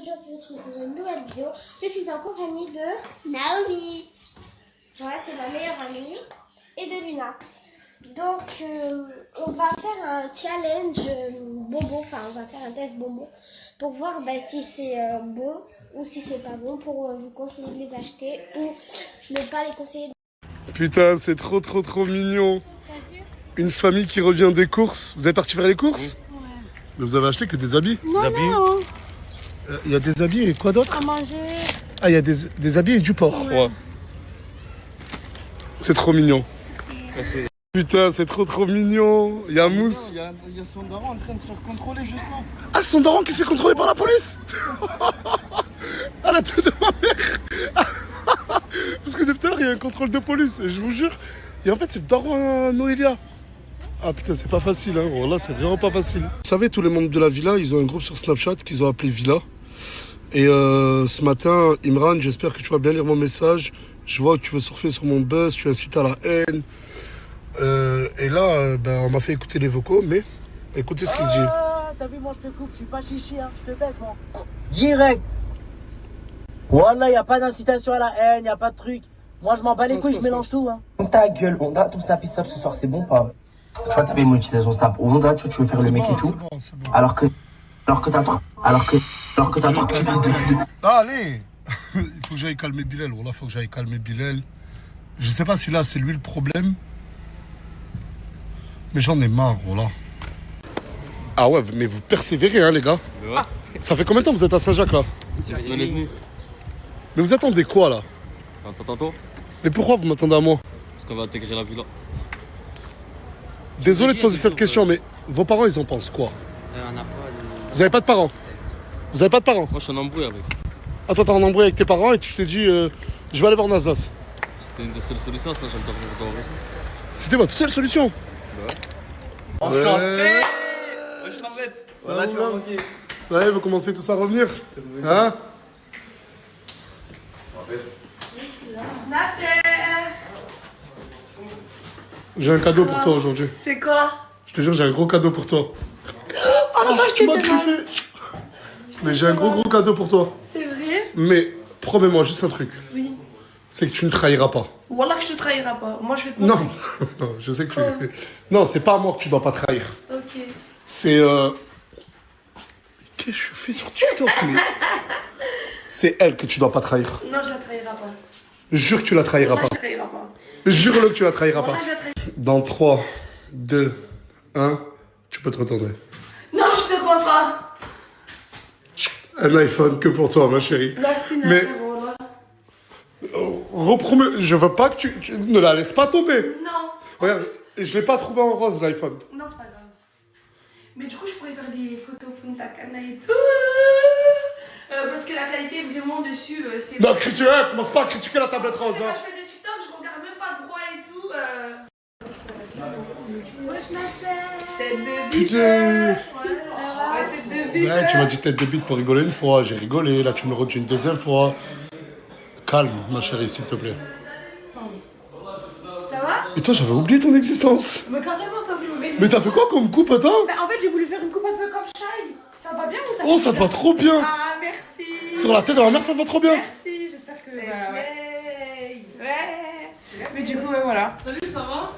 aujourd'hui on se retrouve pour une nouvelle vidéo. Je suis en compagnie de Naomi. Ouais, c'est ma meilleure amie. Et de Luna. Donc on va faire un challenge bonbon, enfin on va faire un test bonbon pour voir si c'est bon ou si c'est pas bon, pour vous conseiller de les acheter ou ne pas les conseiller. Putain, c'est trop mignon. Une famille qui revient des courses. Vous êtes parti faire les courses? Ouais. Mais vous avez acheté que des habits? Non, habits. non. Il y a des habits et quoi d'autre? À manger. Ah, il y a des habits et du porc. Ouais. C'est trop mignon. Merci. Putain, c'est trop mignon. Il y a Mousse. Il y a son daron en train de se faire contrôler justement. Ah, son daron qui se fait contrôler par la police. À la tête de ma mère. Parce que depuis tout à l'heure, il y a un contrôle de police, je vous jure. Et en fait, c'est le daron à Noélia. Ah putain, c'est pas facile, hein. Bon, là, c'est vraiment pas facile. Vous savez, tous les membres de la villa, ils ont un groupe sur Snapchat qu'ils ont appelé Villa. Et ce matin, Imran, j'espère que tu vas bien lire mon message. Je vois que tu veux surfer sur mon buzz, tu incites à la haine. Et là, on m'a fait écouter les vocaux, mais écoutez ce qu'ils disent. T'as vu, moi je te coupe, je suis pas chichi, hein. Je te baisse, moi. Direct. Voilà, y a pas d'incitation à la haine, y a pas de truc. Moi je m'en bats les couilles, je mélange tout, hein. Ta gueule, Honda, ton snap ce soir, c'est bon pas? Tu vois, t'avais une monétisation snap Honda, tu veux faire le mec et tout. C'est bon. Alors que t'as toi, tu vises de. Ah, allez. Il faut que j'aille calmer Bilal. Voilà, il faut que j'aille calmer Bilal. Je sais pas si là, c'est lui le problème. Mais j'en ai marre, voilà. Ah ouais, mais vous persévérez, hein, les gars. Ouais. Ça fait combien de temps que vous êtes à Saint-Jacques, là? C'est une semaine et demie. Mais vous attendez quoi, là? Attends, tantôt. Mais pourquoi vous m'attendez à moi? Parce qu'on va intégrer la villa. Désolé de poser cette question, mais vos parents, ils en pensent quoi? On a pas Vous avez pas de parents? Vous avez pas de parents? Moi, je suis en embrouille avec. Ah, toi, t'es en embrouille avec tes parents et tu t'es dit, je vais aller voir Nasdaq. C'était une des seules solutions, sinon j'aime pas vous regarder. C'était votre seule solution? Enchanté. Ouais. Moi, je t'embête. Voilà, tu vas manquer. Ça y est, vous commencez tous à revenir? Hein? J'ai un cadeau pour toi aujourd'hui. C'est quoi? Je te jure, j'ai un gros cadeau pour toi. Oh la vache, Tu m'as kiffé. Mais j'ai un gros cadeau pour toi. C'est vrai? Mais promets-moi juste un truc. Oui. C'est que tu ne trahiras pas. Wallah que je te trahirai pas. Moi je vais te Non, montrer. non, je sais que tu... Non, c'est pas à moi que tu dois pas trahir. Ok. C'est... Qu'est-ce que je fais sur TikTok, mais... C'est elle que tu dois pas trahir. Non, je la trahirai pas. Jure que tu la trahiras Wallah, pas. je la trahirai pas. Jure-le que tu la trahiras pas. Wallah, je la trahirai. Dans 3, 2, 1, tu peux te retourner. Non, je te crois pas. Un iPhone que pour toi, ma chérie. Merci, Mais- Nasser, Wallah. Repromets, je veux pas que tu ne la laisses pas tomber. Non. Regarde, je l'ai pas trouvé en rose, l'iPhone. Non, c'est pas grave. Mais du coup, je pourrais faire des photos pour ta cana et tout. Parce que la qualité vraiment dessus, c'est. Non, commence pas à critiquer la tablette rose. Quand Hein. je fais des TikTok, je regarde même pas droit et tout. Wesh Nasser. Tête de bite. Putain. Ouais, tête de bite. Ouais, tu m'as dit tête de bite pour rigoler une fois, j'ai rigolé, là tu me le redis une deuxième fois. Calme, ma chérie, s'il te plaît. Ça va? Et toi, j'avais oublié ton existence. Mais carrément, ça oublie. Mais t'as fait quoi comme coupe, attends? Bah, en fait, j'ai voulu faire une coupe un peu comme Shai. Ça va bien ou ça? Oh, ça te va trop bien. Ah, merci. Sur la tête de ma mère, ça te va trop bien. Merci, j'espère que. Ouais. Mais du coup, ouais, voilà. Salut, ça va?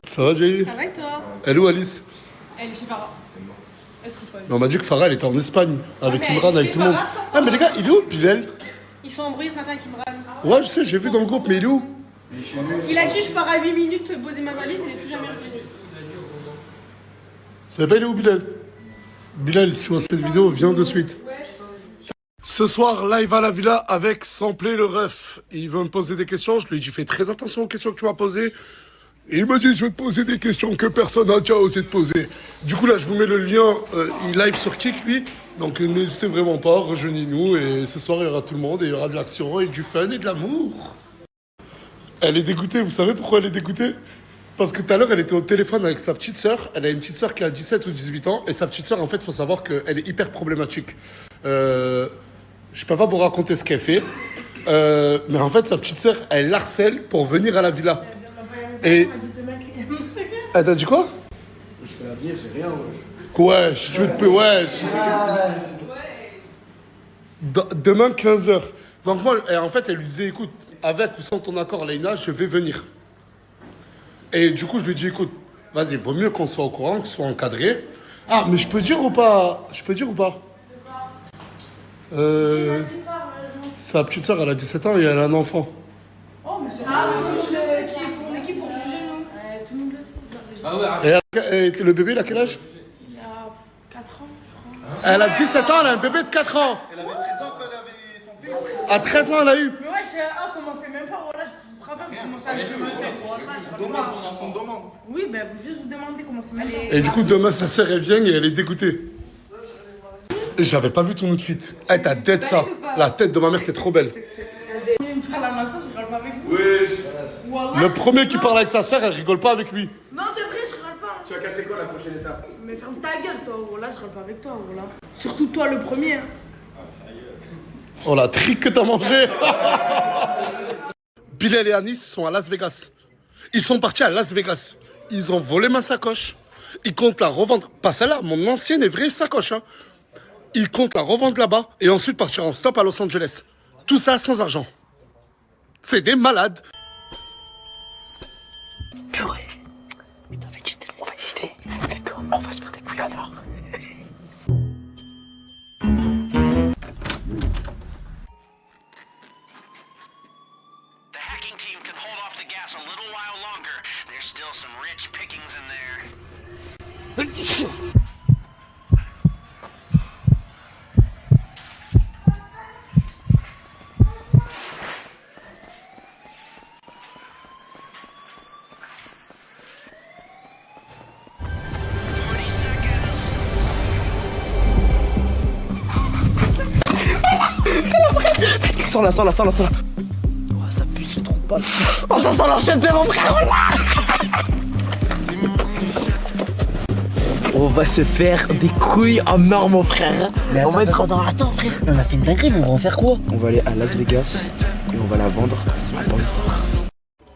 Ça va, Jay? Ça va et toi? Elle est où, Alice? Elle est chez Farah. Elle se repose. On m'a dit que Farah, elle était en Espagne, avec mais Imran, avec chez tout le monde. Farah, sans Ah, mais les gars, il est où, Bilal? Ils sont embrouillés ce matin avec Imran. Ouais, je sais, j'ai vu dans le groupe, mais il est où? Il a dit je pars à 8 minutes poser ma valise, il est plus jamais revenu. Vous savez pas, il est où, Bilal? Bilal, si tu vois cette vidéo, viens de suite. Ce soir, live à la villa avec Samplé le ref. Il veut me poser des questions. Je lui ai dit, fais très attention aux questions que tu vas poser. Et il m'a dit, je vais te poser des questions que personne n'a déjà osé te poser. Du coup, là, je vous mets le lien. Il live sur Kik, lui. Donc, n'hésitez vraiment pas, rejoignez-nous. Et ce soir, il y aura tout le monde. Et il y aura de l'action et du fun et de l'amour. Elle est dégoûtée. Vous savez pourquoi elle est dégoûtée? Parce que tout à l'heure, elle était au téléphone avec sa petite sœur. Elle a une petite sœur qui a 17 ou 18 ans. Et sa petite sœur, en fait, il faut savoir qu'elle est hyper problématique. Je peux pas vous raconter ce qu'elle fait. Mais en fait, sa petite sœur, elle l'harcèle pour venir à la villa. Et... Elle t'a dit quoi? Je fais l'avenir, c'est rien. Wesh, tu veux te... Wesh. Demain, 15h. Donc moi, en fait, elle lui disait, écoute, avec ou sans ton accord, Leïna, je vais venir. Et du coup, je lui dis, écoute, vas-y, vaut mieux qu'on soit au courant, qu'on soit encadré. Ah, mais je peux dire ou pas? Sa petite soeur, elle a 17 ans et elle a un enfant. Oh, mais c'est ah, mais tout le monde le sait, on est qui pour juger, nous? Tout le monde le sait. Ah ouais, Et le bébé, il a quel âge? Il a 4 ans, je crois. Elle a 17 ans, elle a un bébé de 4 ans. Elle avait 13 ans quand elle avait son fils. À 13 ans, elle a eu. Mais ouais, commencez même pas, voilà, je te frappe pas, vous commencez à le On demande. Oui, ben vous juste vous demandez comment c'est même pas. Et du coup, demain, sa sœur, elle vient et elle est dégoûtée. J'avais pas vu ton outfit. Hey, ta tête, ça. La tête de ma mère, t'es trop belle. Il me parle à ma soeur, je rigole pas avec vous. Oui. Wallah, Le premier qui parle avec sa sœur, elle rigole pas avec lui. non, de vrai, je rigole pas. Tu vas casser quoi la prochaine étape? Mais ferme ta gueule, toi, voilà, je rigole pas avec toi, voilà. Surtout toi, le premier. Hein. Oh la trique que t'as mangé. Bilal et Anis sont à Las Vegas. Ils sont partis à Las Vegas. Ils ont volé ma sacoche. Ils comptent la revendre. Pas celle-là, mon ancienne et vraie sacoche. Hein. Ils comptent la revendre là-bas et ensuite partir en stop à Los Angeles. Tout ça sans argent. C'est des malades. Purée. Je t'avais dit, c'était une mauvaise idée. Tais-toi, on va se faire des couilles alors. The hacking team can hold off the gas a little while longer. There's still some rich pickings in there. Sors là. Oh, ça pue ce trou de balle. Oh, ça sent la chaîne de mon frère, voilà. On va se faire des couilles en or, mon frère. Mais on va être attends, frère. On a fait une dinguerie, mais on va en faire quoi? On va aller à Las Vegas et on va la vendre à Paris.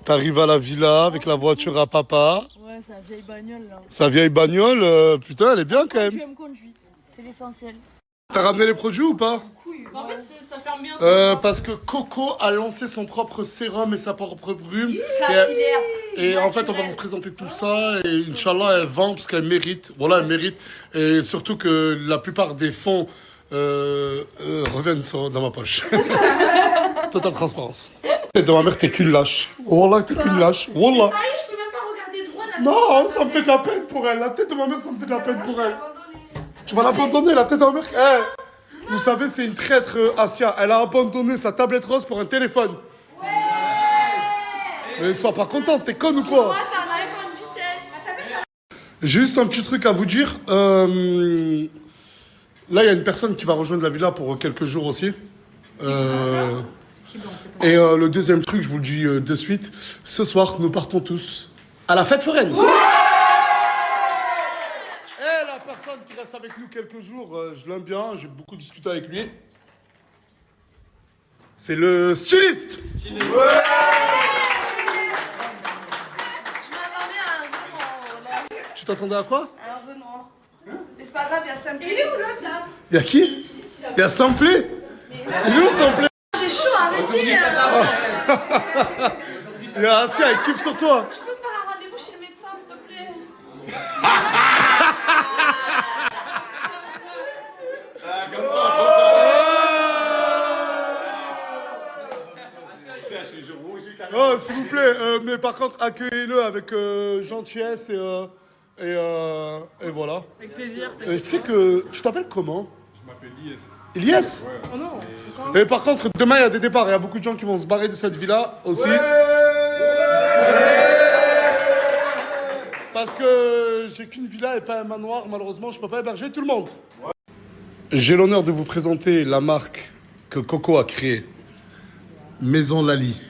T'arrives à la villa avec la voiture à papa. Ouais, sa vieille bagnole là. Sa vieille bagnole, putain, elle est bien quand Tu même. me conduis, c'est l'essentiel. T'as ramené les produits ou pas? En fait, ça ferme bien. Parce que Coco a lancé son propre sérum et sa propre brume. Capillaire. Et en fait, on va vous présenter tout ça. Et Inch'Allah, elle vend parce qu'elle mérite. Voilà, elle mérite. Et surtout que la plupart des fonds reviennent dans ma poche. Totale transparence. Tête de ma mère, t'es qu'une lâche. Wallah, t'es qu'une lâche. Wallah. Je peux même pas regarder droit là. Non, ça me fait de la peine pour elle. La tête de ma mère, ça me fait de la peine pour elle. Tu vas l'abandonner, la tête de ma mère. Eh, vous savez, c'est une traître, Asia. Elle a abandonné sa tablette rose pour un téléphone. Ouais. Mais sois pas contente, t'es conne ou quoi? Moi, c'est un iPhone 17. J'ai juste un petit truc à vous dire. Là, il y a une personne qui va rejoindre la villa pour quelques jours aussi. Et le deuxième truc, je vous le dis de suite. Ce soir, nous partons tous à la fête foraine. Et la personne qui reste avec nous quelques jours, je l'aime bien, j'ai beaucoup discuté avec lui. C'est le styliste. Je m'attendais à un venant. Tu t'attendais à quoi? Un venant. Mais c'est pas grave, il y a Sam. Il est où l'autre là? Il y a qui? Il y a Samplé. Il est où Samplé? J'ai chaud, arrêtez. Il y a Asia, elle kiffe sur toi. Je peux pas un rendez-vous chez le médecin, s'il te plaît. Oh, s'il vous plaît, mais par contre, accueillez-le avec gentillesse et voilà. Avec plaisir. Tu sais que. Tu t'appelles comment? Je m'appelle Ilyes. Ilyes? Oh non. Et par contre, demain, il y a des départs. Il y a beaucoup de gens qui vont se barrer de cette villa aussi. Parce que j'ai qu'une villa et pas un manoir. Malheureusement, je peux pas héberger tout le monde. J'ai l'honneur de vous présenter la marque que Coco a créée. Maison Lali.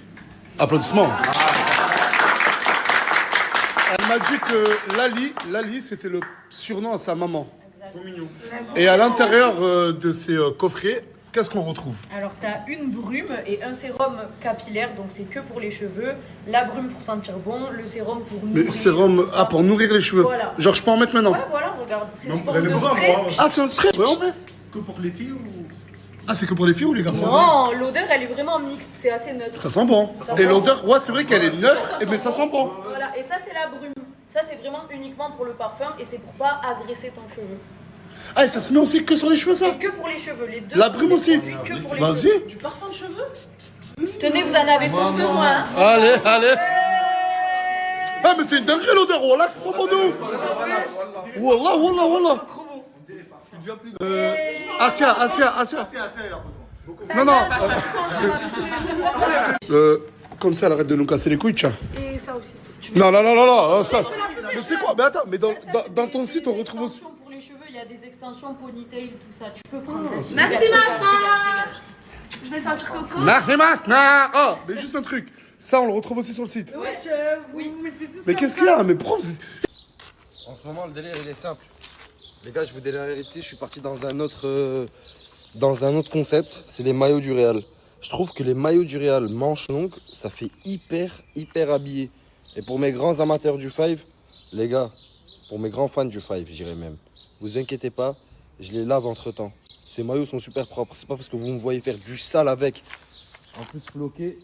Applaudissements. Elle m'a dit que Lali, c'était le surnom à sa maman. Et à l'intérieur de ces coffrets, qu'est-ce qu'on retrouve? Alors, tu as une brume et un sérum capillaire, donc c'est que pour les cheveux. La brume pour sentir bon, le sérum pour nourrir. Mais sérum, pour nourrir les cheveux. Voilà. Genre, je peux en mettre maintenant? Ouais, voilà, regarde. C'est vous avez besoin, moi. Ah, c'est un spray? Ouais, on met. que pour les filles ou... Ah, c'est que pour les filles ou les garçons? Non, l'odeur elle est vraiment mixte, c'est assez neutre. Ça sent bon. Ça sent Et bon. l'odeur, ouais, c'est vrai qu'elle est neutre, Ça sent mais ça bon. sent bon. Voilà, et ça c'est la brume. Ça c'est vraiment uniquement pour le parfum et c'est pour pas agresser ton cheveu. Ah, et ça se met aussi que sur les cheveux, ça? C'est que pour les cheveux, les deux. La brume aussi? produits que pour les Vas-y. cheveux. Du parfum de cheveux? Tenez, vous en avez tous besoin. Hein. Allez, allez. Ah, mais c'est une dinguerie l'odeur, wallah, ça sent bon de ouf. Wallah, wallah, wallah. Asia. C'est assez, elle a besoin. Non, non. Comme ça, elle arrête de nous casser les couilles, tiens. Et ça aussi. Non, ça. Mais c'est quoi? Mais attends, mais dans ton site, on retrouve aussi. Pour les cheveux, il y a des extensions ponytail, tout ça. Tu peux prendre. Merci Masma. Je vais sentir coco. Merci maintenant. Oh, mais juste un truc. Ça, on le retrouve aussi sur le site. Ouais, oui. Mais qu'est-ce qu'il y a? Mais pourquoi vous êtes... En ce moment, le délire, il est simple. Les gars, je vous dis la vérité, je suis parti dans un autre concept. C'est les maillots du Real. Je trouve que les maillots du Real manches longues, ça fait hyper habillé. Et pour mes grands amateurs du Five, les gars, pour mes grands fans du Five, je dirais même, vous inquiétez pas, je les lave entre-temps. Ces maillots sont super propres. C'est pas parce que vous me voyez faire du sale avec. En plus, floqué,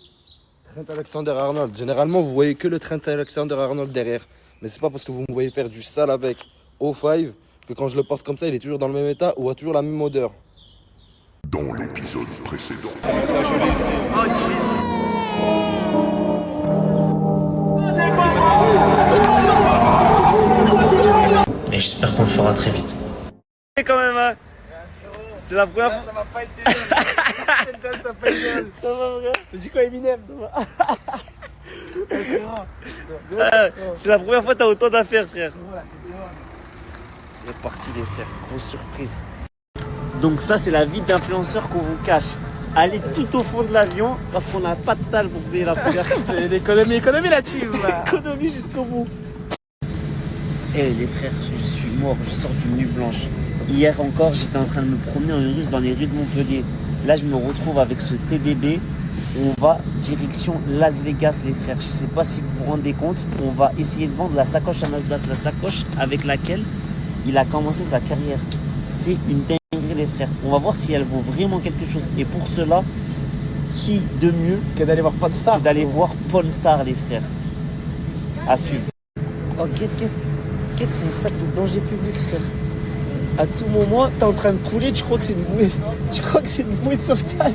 Trent Alexander-Arnold. Généralement, vous voyez que le Trent Alexander-Arnold derrière. Mais c'est pas parce que vous me voyez faire du sale avec au Five que quand je le porte comme ça, il est toujours dans le même état ou a toujours la même odeur. Dans l'épisode précédent. Mais j'espère qu'on le fera très vite. Quand même, hein. C'est la première fois. Ça va pas être dégueulasse. Ça fait gueule. Ça va, frère. C'est du quoi, Eminem? C'est la première fois que t'as autant d'affaires, frère. C'est parti, les frères. Grosse surprise. Donc, ça, c'est la vie d'influenceur qu'on vous cache. Allez tout au fond de l'avion parce qu'on n'a pas de dalle pour payer la première place. L'économie la team. Économie jusqu'au bout. Eh les frères, je suis mort, je sors d'une nuit blanche. Hier encore, j'étais en train de me promener en russe dans les rues de Montpellier. Là, je me retrouve avec ce TDB. On va direction Las Vegas, les frères. Je sais pas si vous vous rendez compte. On va essayer de vendre la sacoche à Nasdaq, la sacoche avec laquelle il a commencé sa carrière. C'est une dinguerie, les frères. On va voir si elle vaut vraiment quelque chose. Et pour cela, qui de mieux Que d'aller voir Pawn Star. que d'aller voir Pawn Star, les frères. À suivre. Oh, Quête son sac de danger public, frère. À tout moment, t'es en train de couler, tu crois que c'est une bouée. Tu crois que c'est une bouée de sauvetage.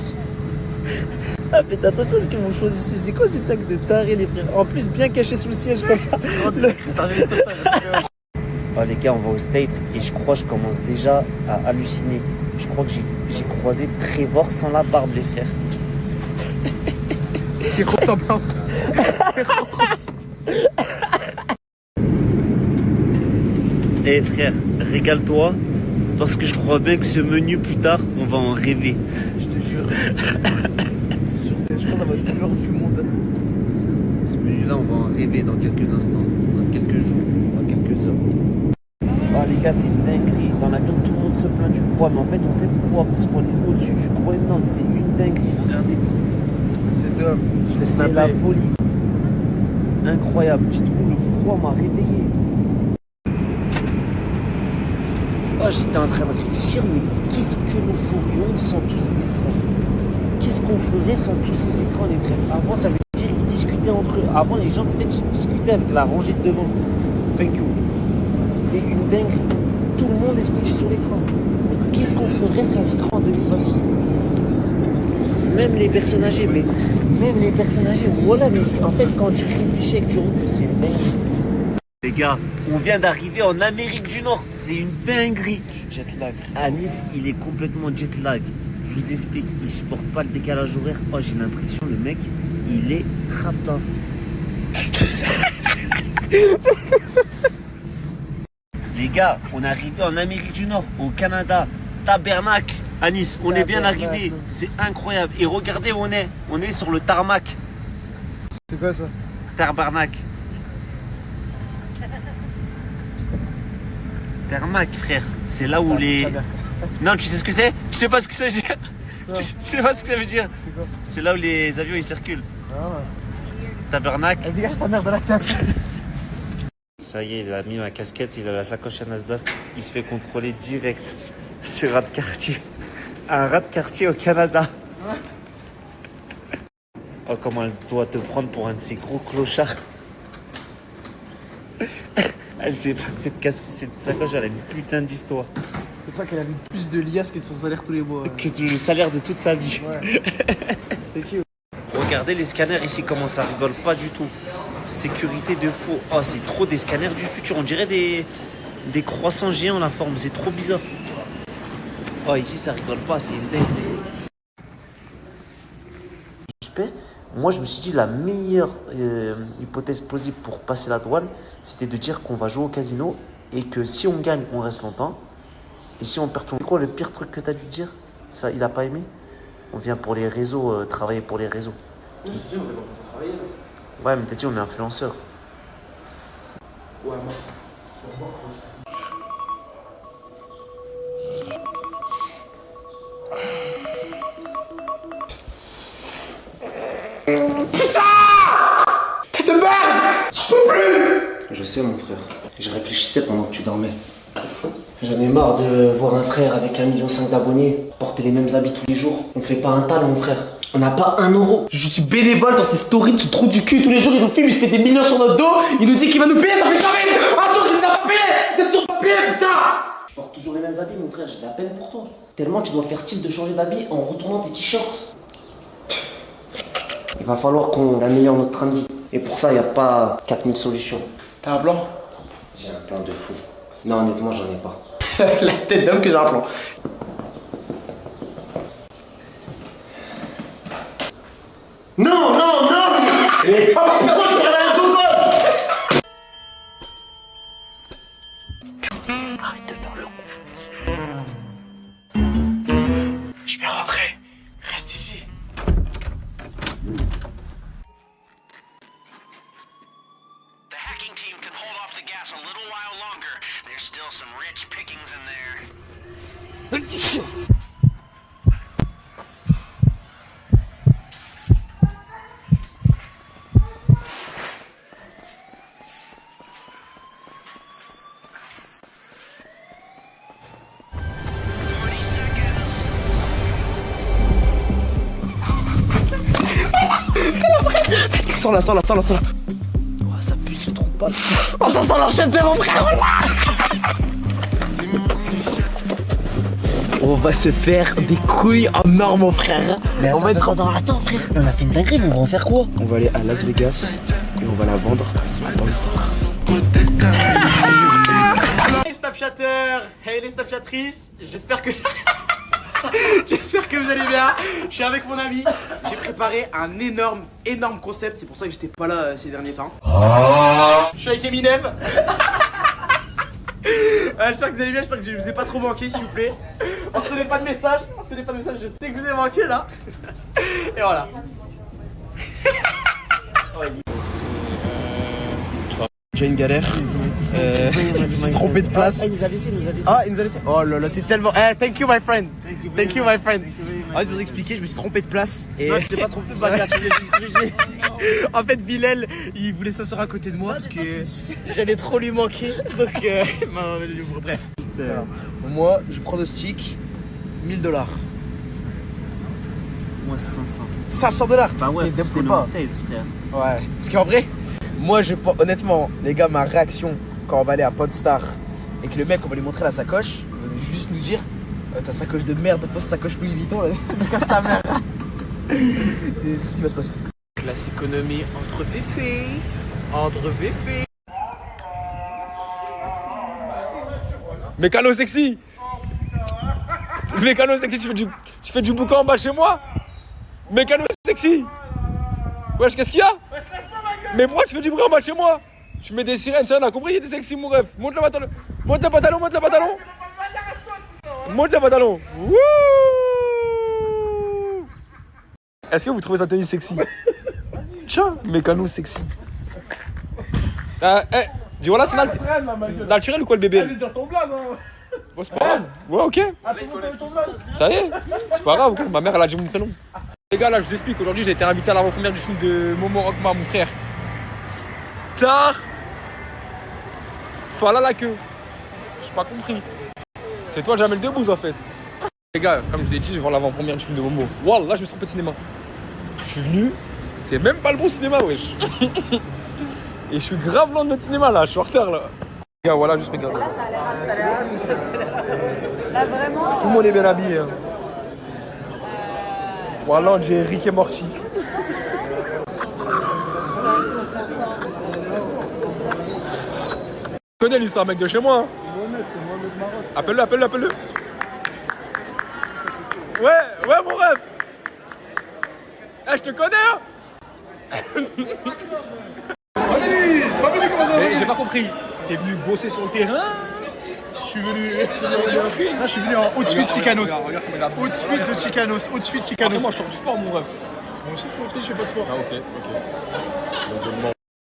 Ah, mais attention à ce qu'ils m'ont choisi. C'est quoi ces sacs de tarés, les frères? En plus, bien cachés sous le siège comme ça. Oh, les gars, on va aux States et je crois que je commence déjà à halluciner. Je crois que j'ai croisé Trevor sans la barbe, les frères. C'est ressemblance. Eh frère, régale-toi, parce que je crois bien que ce menu plus tard, on va en rêver. Je te jure. Je crois que ça va être le meilleur du monde. Ce menu-là, on va en rêver dans quelques instants, dans quelques jours, dans quelques heures. Ah les gars, c'est une dinguerie. Dans l'avion, tout le monde se plaint du froid, mais en fait, on sait pourquoi. Parce qu'on est au-dessus du Groenland. C'est une dinguerie. Regardez. C'est la folie. Incroyable. Je trouve le froid m'a réveillé. Oh, j'étais en train de réfléchir, mais qu'est-ce que nous ferions sans tous ces écrans? Qu'est-ce qu'on ferait sans tous ces écrans, les frères? Avant, ça veut dire qu'ils discutaient entre eux. Avant, les gens, peut-être, ils discutaient avec la rangée de devant. Thank you. C'est une dinguerie. Tout le monde est scotché sur l'écran. Mais qu'est-ce qu'on ferait sans écran en 2026? Même les personnes âgées, voilà, mais en fait, quand tu réfléchis avec du recul, c'est une dinguerie. Les gars, on vient d'arriver en Amérique du Nord, c'est une dinguerie. Jet lag. À Nice, il est complètement jet lag. Je vous explique, il supporte pas le décalage horaire. Oh, j'ai l'impression, le mec, il est rapta. Les gars, on est arrivé en Amérique du Nord, au Canada, Tabernacle, à Nice. On est bien arrivé, c'est incroyable. Et regardez où on est sur le tarmac. C'est quoi ça? Tabernacle. Tarmac, frère, c'est là où les... Non, tu sais ce que c'est? Tu sais pas ce que ça veut dire? Tu sais pas ce que ça veut dire? C'est quoi? C'est là où les avions ils circulent. Ah. Tabernacle. Eh, dégage ta mère de la taxe. Ça y est, il a mis ma casquette, il a la sacoche à Nasdaq, il se fait contrôler direct. C'est rat de quartier. Un rat de quartier au Canada. Oh, comment elle doit te prendre pour un de ces gros clochards. Elle sait pas que cette sacoche, elle a une putain d'histoire. C'est pas qu'elle a eu plus de liasses que son salaire tous les mois. Que le salaire de toute sa vie. Ouais. Regardez les scanners ici, comment ça rigole pas du tout. Sécurité de fou. Oh, c'est trop des scanners du futur. On dirait des croissants géants, la forme. C'est trop bizarre. Oh, ici, ça rigole pas. C'est une dinguerie. Moi, je me suis dit, la meilleure hypothèse possible pour passer la douane, c'était de dire qu'on va jouer au casino et que si on gagne, on reste longtemps. Et si on perd tout, c'est quoi le pire truc que tu as dû dire? Ça, il a pas aimé? On vient pour les réseaux, travailler pour les réseaux. Oui, je dis, on va pas travailler. Ouais, mais t'as dit, on est influenceur. Ouais, moi. Je sais, mon frère. Je réfléchissais pendant que tu dormais. J'en ai marre de voir un frère avec 1,5 million d'abonnés porter les mêmes habits tous les jours. On fait pas un tal, mon frère. On n'a pas 1 euro. Je suis bénévole dans ces stories de ce trou du cul. Tous les jours, il nous filme, il se fait des millions sur notre dos. Il nous dit qu'il va nous payer, ça fait jamais un jour qu'il nous a pas payé. T'es toujours pas payé, putain. Je porte toujours les mêmes habits, mon frère. J'ai de la peine pour toi. Tellement tu dois faire style de changer d'habit en retournant tes t-shirts. Il va falloir qu'on améliore notre train de vie. Et pour ça, il n'y a pas 4000 solutions. T'as un plan? J'ai un plan de fou. Non, honnêtement, j'en ai pas. La tête d'homme que j'ai un plan. Non, non, non. Oh, pourquoi je parle à un gogol? Arrête de faire le con. Je vais rentrer. Reste ici. The hacking team can hold off the gas a little while longer. There's still some rich pickings in there. Sors là. Oh, ça pue ce trou pas. Oh, ça sent la chaîne de mon frère. On va se faire des couilles en or, mon frère. Mais on va être attends, frère. On a fait une dinguerie, mais on va en faire quoi? On va aller à Las Vegas et on va la vendre dans l'histoire. Hey Snapchatters, hey les Snapchattrices, j'espère que vous allez bien. Je suis avec mon ami. J'ai préparé un énorme concept. C'est pour ça que j'étais pas là ces derniers temps. Je suis avec Eminem. J'espère que vous allez bien. J'espère que je vous ai pas trop manqué, s'il vous plaît. On se n'est pas de message. Je sais que vous avez manqué là. Et voilà. J'ai une galère. Je me suis trompé de place. Il nous a laissé. Ah, il nous a laissé. Oh là là, c'est tellement. Thank you, my friend. Thank you, my friend. En fait, pour vous expliquer, je me suis trompé de place. Et... Non, je t'ai pas trompé, Baga, tu l'as juste corrigé. En fait, Bilal, il voulait s'asseoir à côté de moi parce que j'allais trop lui manquer. Donc, bref. Moi, je pronostique $1000. Moi, 500. $500. Bah ouais, parce qu'on est aux States, frère. Ouais. Parce qu'en vrai, moi, honnêtement, les gars, ma réaction quand on va aller à Podstar et que le mec, on va lui montrer la sacoche, il va juste nous dire ta sacoche de merde, fausse sacoche Louis Vuitton, là, ça casse ta mère. Et c'est ce qui va se passer. Classe économie entre féfés. Mécano sexy, tu fais du boucan en bas de chez moi. Mécano sexy. Wesh, qu'est-ce qu'il y a? Mais pourquoi tu fais du bruit en bas de chez moi? Tu mets des sirènes, ça on a compris, il était sexy mon ref. Monte le pantalon. Wouh. Est-ce que vous trouvez sa tenue sexy? Tiens, Mécano sexy. Dis voilà, c'est naturel ou quoi le bébé? Bon, c'est pas grave. Ouais, ok. Ça y est, c'est pas grave. Ma mère elle a dit mon prénom. Les gars, là je vous explique. Aujourd'hui j'ai été invité à la première du film de Momo Rockma, mon frère. Star. Voilà la queue. J'ai pas compris. C'est toi Jamel Debbouze en fait. Les gars, comme je vous ai dit, je vais voir l'avant-première du film de Momo. Wallah, là je me suis trompé de cinéma. Je suis venu, c'est même pas le bon cinéma, wesh. Et je suis grave loin de notre cinéma là, je suis en retard là. Les gars, voilà, juste regarde. Là, ça a l'air. Là, vraiment. Tout le monde est bien habillé. Hein. Voilà, on dirait Rick et Morty. Je connais lui, c'est un mec de chez moi. Hein. Appelle-le, appelle-le, appelle-le. Ouais, mon rêve. Eh, je te connais, hein. Mais j'ai pas compris. T'es venu bosser sur le terrain? Je suis venu en outfit de Chicanos. Outfit de Chicanos. Outfit de Chicanos. Moi, je sors du sport, mon rêve. Moi aussi, je fais pas de sport. Ah,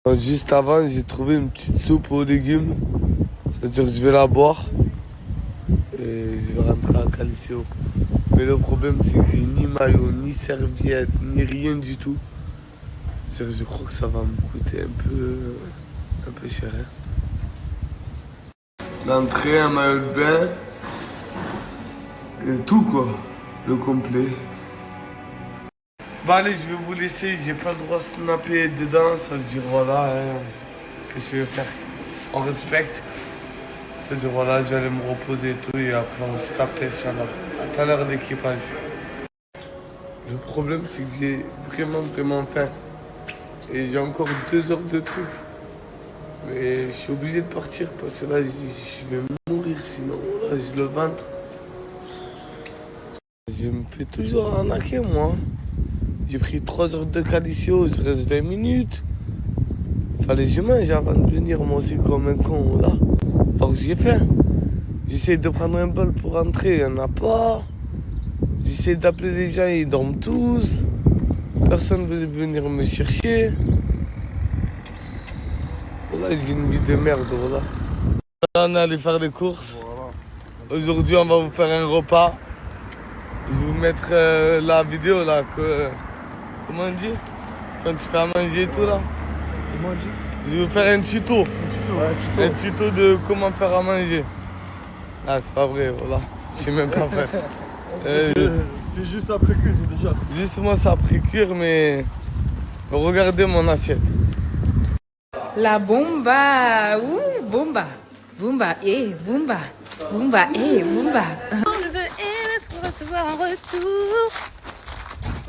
ok. Juste avant, j'ai trouvé une petite soupe aux légumes. C'est-à-dire que je vais la boire et je vais rentrer à Calicio. Mais le problème, c'est que j'ai ni maillot, ni serviette, ni rien du tout. Je crois que ça va me coûter un peu cher. Hein. L'entrée, un maillot de bain, et tout quoi, le complet. Bah allez, je vais vous laisser, j'ai pas le droit de snapper dedans, ça veut dire voilà, hein, qu'est-ce que je vais faire? On respecte. Ça veut dire voilà, je vais aller me reposer et tout, et après on se capte, Inch'Allah. À tout à l'heure d'équipage. Le problème, c'est que j'ai vraiment faim. Et j'ai encore 2 heures de truc. Mais je suis obligé de partir parce que là, je vais mourir sinon. Là, j'ai le ventre. Je me fais toujours arnaquer, moi. J'ai pris 3 heures de Calicio, je reste 20 minutes. Fallait que je mange avant de venir, moi aussi, comme un con, là. Alors que j'ai faim. J'essaie de prendre un bol pour rentrer, il n'y en a pas. J'essaie d'appeler des gens, ils dorment tous. Personne ne veut venir me chercher. Voilà, j'ai une vie de merde, voilà. Là, on est allé faire des courses. Aujourd'hui, on va vous faire un repas. Je vais vous mettre la vidéo là. Comment on dit? Quand tu fais à manger et tout là. Comment on dit? Je vais vous faire un tuto. Un tuto de comment faire à manger. Ah, c'est pas vrai, voilà. Je sais même pas faire. C'est juste après cuire déjà. Juste moi, ça après cuire, mais regardez mon assiette. La bomba, ouh, bomba, bomba, bomba, bomba, bomba. Je veux recevoir en retour.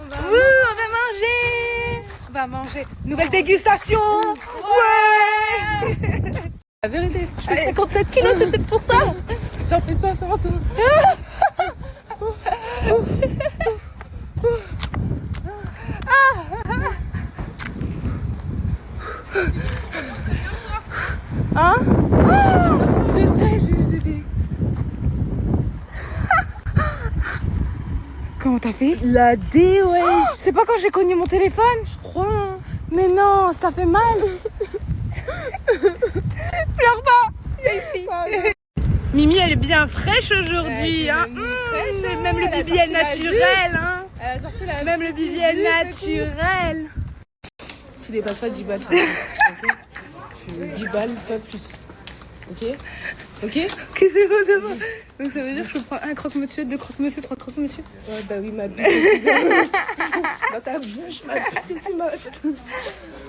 Ouh, on va manger. On va manger. Nouvelle dégustation. Ouais. La vérité, je fais 57 kilos, c'est peut-être pour ça. J'en fais 60. Hein? Je sais. Comment t'as fait? La D, ouais. C'est pas quand j'ai cogné mon téléphone? Je crois. Hein. Mais non, ça t'a fait mal. Pleure pas. Ici. Mimi, elle est bien fraîche aujourd'hui. Hein. Même le BBL naturel. Hein. Même le BBL naturel. Tu dépasses pas 10 balles. 10 balles, pas plus. Ok? Ok, c'est bon. Donc ça veut dire que je prends un croque-monsieur, 2 croque-monsieur, 3 croque-monsieur. Ouais, bah oui, ma bite aussi. Dans ta bouche, ma bite aussi, ma...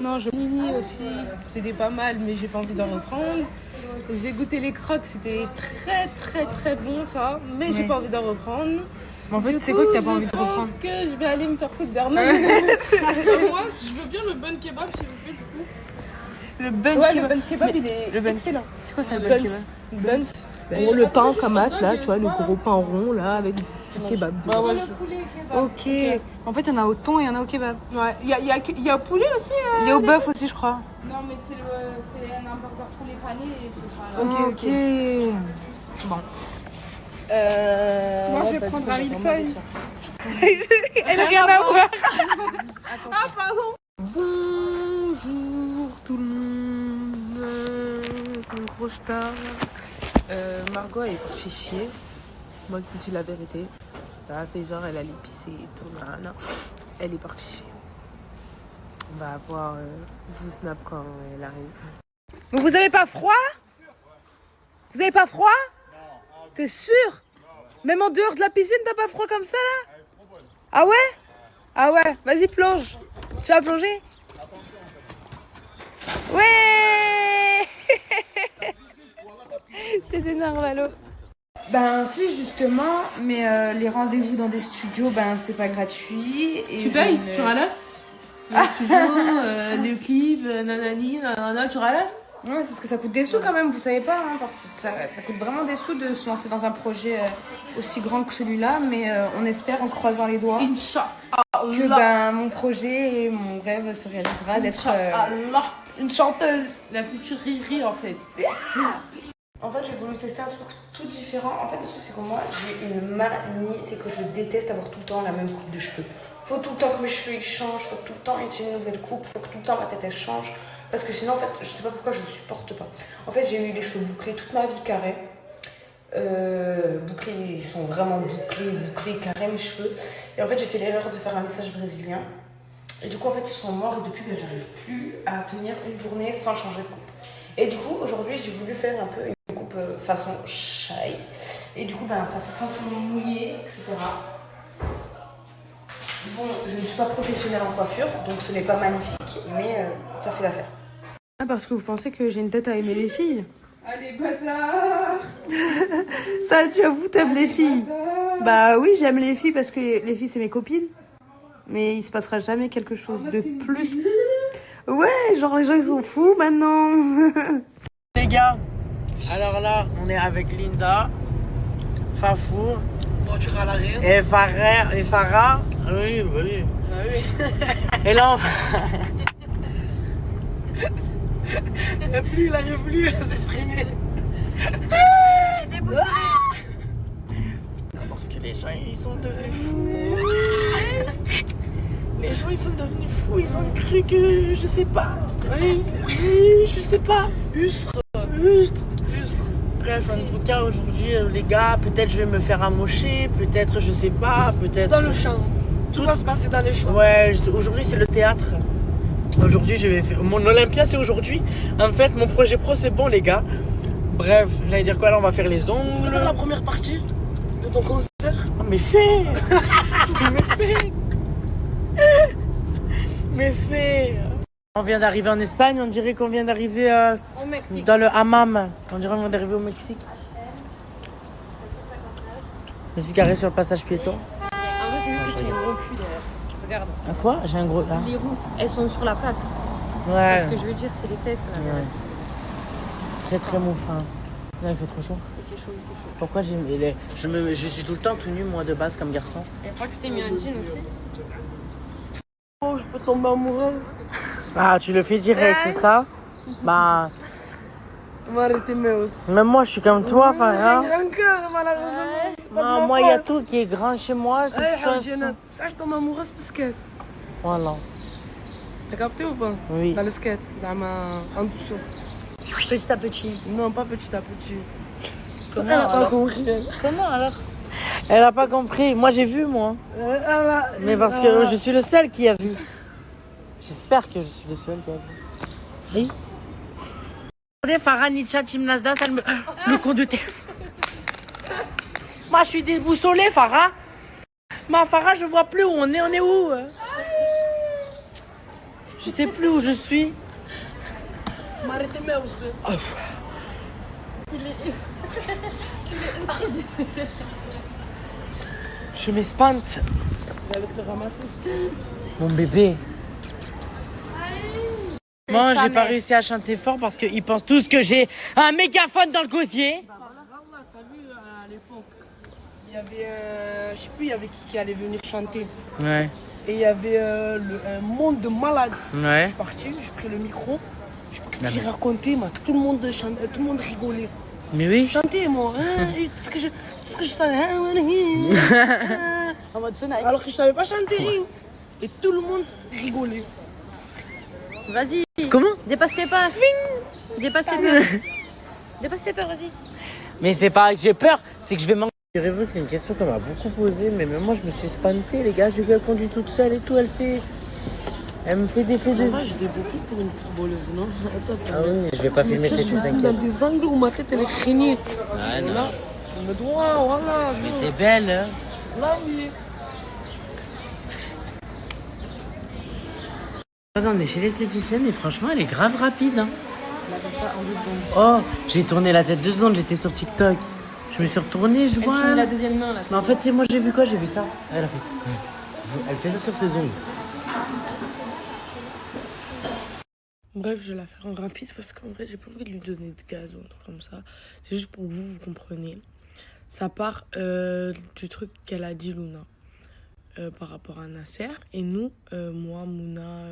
Non, Nini aussi, c'était pas mal, mais j'ai pas envie d'en reprendre. J'ai goûté les croques, c'était très bon ça, mais j'ai pas envie d'en reprendre. Mais en fait, c'est quoi que t'as pas envie de reprendre? Je pense que je vais aller me faire foutre derrière. Moi, je veux bien le bun kebab, s'il vous plaît, du coup. Le bun kebab, il est excellent. C'est quoi ça, le bun kebab? Buns. Bon, le pain kamas, là, tu vois, le gros pain rond, là, avec du kebab. Ok. En fait, il y en a au thon et il y en a au kebab. Ouais. Il y a au poulet aussi. Il y a au bœuf aussi, je crois. Non, mais c'est un hamburger poulet pané et c'est pas là. Ok. Bon. Moi, je vais prendre un millefeuille. Elle n'a rien à voir. Ah, pardon. Bonjour tout le monde. Mon gros star. Margot elle est partie chier. Moi je vous dis la vérité. Elle a fait genre elle allait pisser et tout. Non. Elle est partie chier. On va avoir vous snap quand elle arrive. Mais vous avez pas froid? Vous avez pas froid? T'es sûr? Même en dehors de la piscine, t'as pas froid comme ça là? Ah ouais? Ah ouais, vas-y plonge. Tu vas plonger? Ouais. C'était normal. Ben si justement, mais les rendez-vous dans des studios, ben c'est pas gratuit. Et Tu payes? Tu ralasses? Le studio, les clips, nanani, nanana, tu ralasses? Ouais, c'est parce que ça coûte des sous quand même, vous savez pas, hein, parce que ça coûte vraiment des sous de se lancer dans un projet aussi grand que celui-là, mais on espère en croisant les doigts que ben, mon projet et mon rêve se réalisera d'être une chanteuse. La future Riri en fait. En fait, j'ai voulu tester un truc tout différent. En fait, le truc, c'est que moi, j'ai une manie, c'est que je déteste avoir tout le temps la même coupe de cheveux. Faut tout le temps que mes cheveux ils changent, faut tout le temps qu'il y ait une nouvelle coupe, faut que tout le temps ma tête elle change. Parce que sinon, en fait, je sais pas pourquoi je ne supporte pas. En fait, j'ai eu les cheveux bouclés toute ma vie carrés. Bouclés, ils sont vraiment bouclés, carrés mes cheveux. Et en fait, j'ai fait l'erreur de faire un lissage brésilien. Et du coup, en fait, ils sont morts et depuis, ben, j'arrive plus à tenir une journée sans changer de coupe. Et du coup, aujourd'hui, j'ai voulu faire un peu une coupe façon shy. Et du coup, ben, ça fait façon mouillée, etc. Bon, je ne suis pas professionnelle en coiffure, donc ce n'est pas magnifique, mais ça fait l'affaire. Ah, parce que vous pensez que j'ai une tête à aimer les filles? Allez, bâtard. Ça, tu avoues, t'aimes les filles? Bah oui, j'aime les filles parce que les filles, c'est mes copines. Mais il se passera jamais quelque chose de plus. Ouais, genre les gens, ils sont fous maintenant. Les gars, alors là, on est avec Linda, Fafou, Voiture à l'arrière. et Farah. Oui, bah oui. Ah oui. Et là, on... il arrive plus à s'exprimer. Parce que les gens, ils sont devenus fous. Les gens, ils sont devenus fous. Ils ont cru que, je sais pas. Oui, je sais pas. Juste. Bref, en tout cas, aujourd'hui, les gars, peut-être je vais me faire amocher, peut-être, je sais pas, peut-être... Dans le champ. Tout va se passer dans les champs. Ouais, aujourd'hui, c'est le théâtre. Aujourd'hui, je vais faire... Mon Olympia, c'est aujourd'hui. En fait, mon projet pro, c'est bon, les gars. Bref, j'allais dire quoi, là, on va faire les ongles. Tu veux faire la première partie de ton concert? Oh, mais fais. Mais fais. On vient d'arriver en Espagne, on dirait qu'on vient d'arriver dans le hammam. On dirait qu'on vient d'arriver au Mexique. Je suis garé sur le passage piéton. En vrai, c'est juste que tu as un gros cul derrière. Regarde. À quoi? J'ai un gros... Ah. Les roues, elles sont sur la place. Ouais. Ce que je veux dire, c'est les fesses. Là. Ouais. Très très mouffin. Non, il fait trop chaud. Il fait chaud, il fait chaud. Pourquoi je suis tout le temps tout nu, moi, de base, comme garçon? Et crois que tu t'es mis un jean aussi? Oh, je peux tomber amoureuse. Ah, tu le fais direct, c'est ça? Bah... M'arrêter, mais aussi. Même moi, je suis comme toi, Farah. J'ai un cœur, malheureusement. Non, moi, il y a tout qui est grand chez moi. Ça, je tombe amoureuse pour skate. Voilà. T'as capté ou pas? Oui. Dans le skate, en douceur. Petit à petit. Non, pas petit à petit. Comment Elle a pas alors? compris. Comment alors? Elle a pas compris. Moi, j'ai vu, moi. Mais parce que je suis le seul qui a vu. J'espère que je suis le seul qui a vu. Oui. Regardez, Farah, Nietzsche, Chimnazda, ça me... Le con de thé. Moi, je suis déboussolée, Farah. Ma Farah, je vois plus où on est. On est où? Je sais plus où je suis. M'arrêter, mais aussi. Je m'espante. Il va le ramasser. Mon bébé. Moi, j'ai pas réussi à chanter fort parce qu'ils pensent tous que j'ai un mégaphone dans le gosier. T'as vu, à l'époque, il y avait, je sais plus, il y avait qui allait venir chanter. Ouais. Et il y avait un monde de malades. Ouais. Je suis parti, j'ai pris le micro. Je sais pas ce que j'ai raconté, mais tout le monde chantait, tout le monde rigolait. Mais oui. Chanter, moi. Tout ce que je savais. En mode sonate. Alors que je savais pas chanter rien. Et tout le monde rigolait. Vas-y. Comment? Dépasse tes passes. Dépasse tes peurs. Dépasse tes peurs, vas-y. Mais c'est pas que j'ai peur, c'est que je vais manquer. Figurez-vous que c'est une question qu'on m'a beaucoup posée, mais même moi je me suis espanté, les gars. J'ai vu elle conduit toute seule et tout, elle me fait des faits de... Ça va, je débrouille pour une footballeuse, non? Ah oui, je vais pas filmer tes trucs, dans t'inquiète. des angles où ma tête elle est craignée. Ah non. Là, me droit, voilà. Mais t'es belle, hein. Là, oui. On est chez l'esthéticienne et franchement, elle est grave rapide. Hein. Oh, j'ai tourné la tête 2 secondes, j'étais sur TikTok. Je me suis retourné, je vois. Elle la deuxième main là. Mais en fait, c'est moi, j'ai vu quoi? J'ai vu ça. Elle a fait. Elle fait ça sur ses ongles. Bref, je vais la faire en rapide parce qu'en vrai, j'ai pas envie de lui donner de gaz ou un truc comme ça. C'est juste pour que vous compreniez. Ça part du truc qu'elle a dit, Luna, par rapport à Nasser. Et nous, moi, Mouna,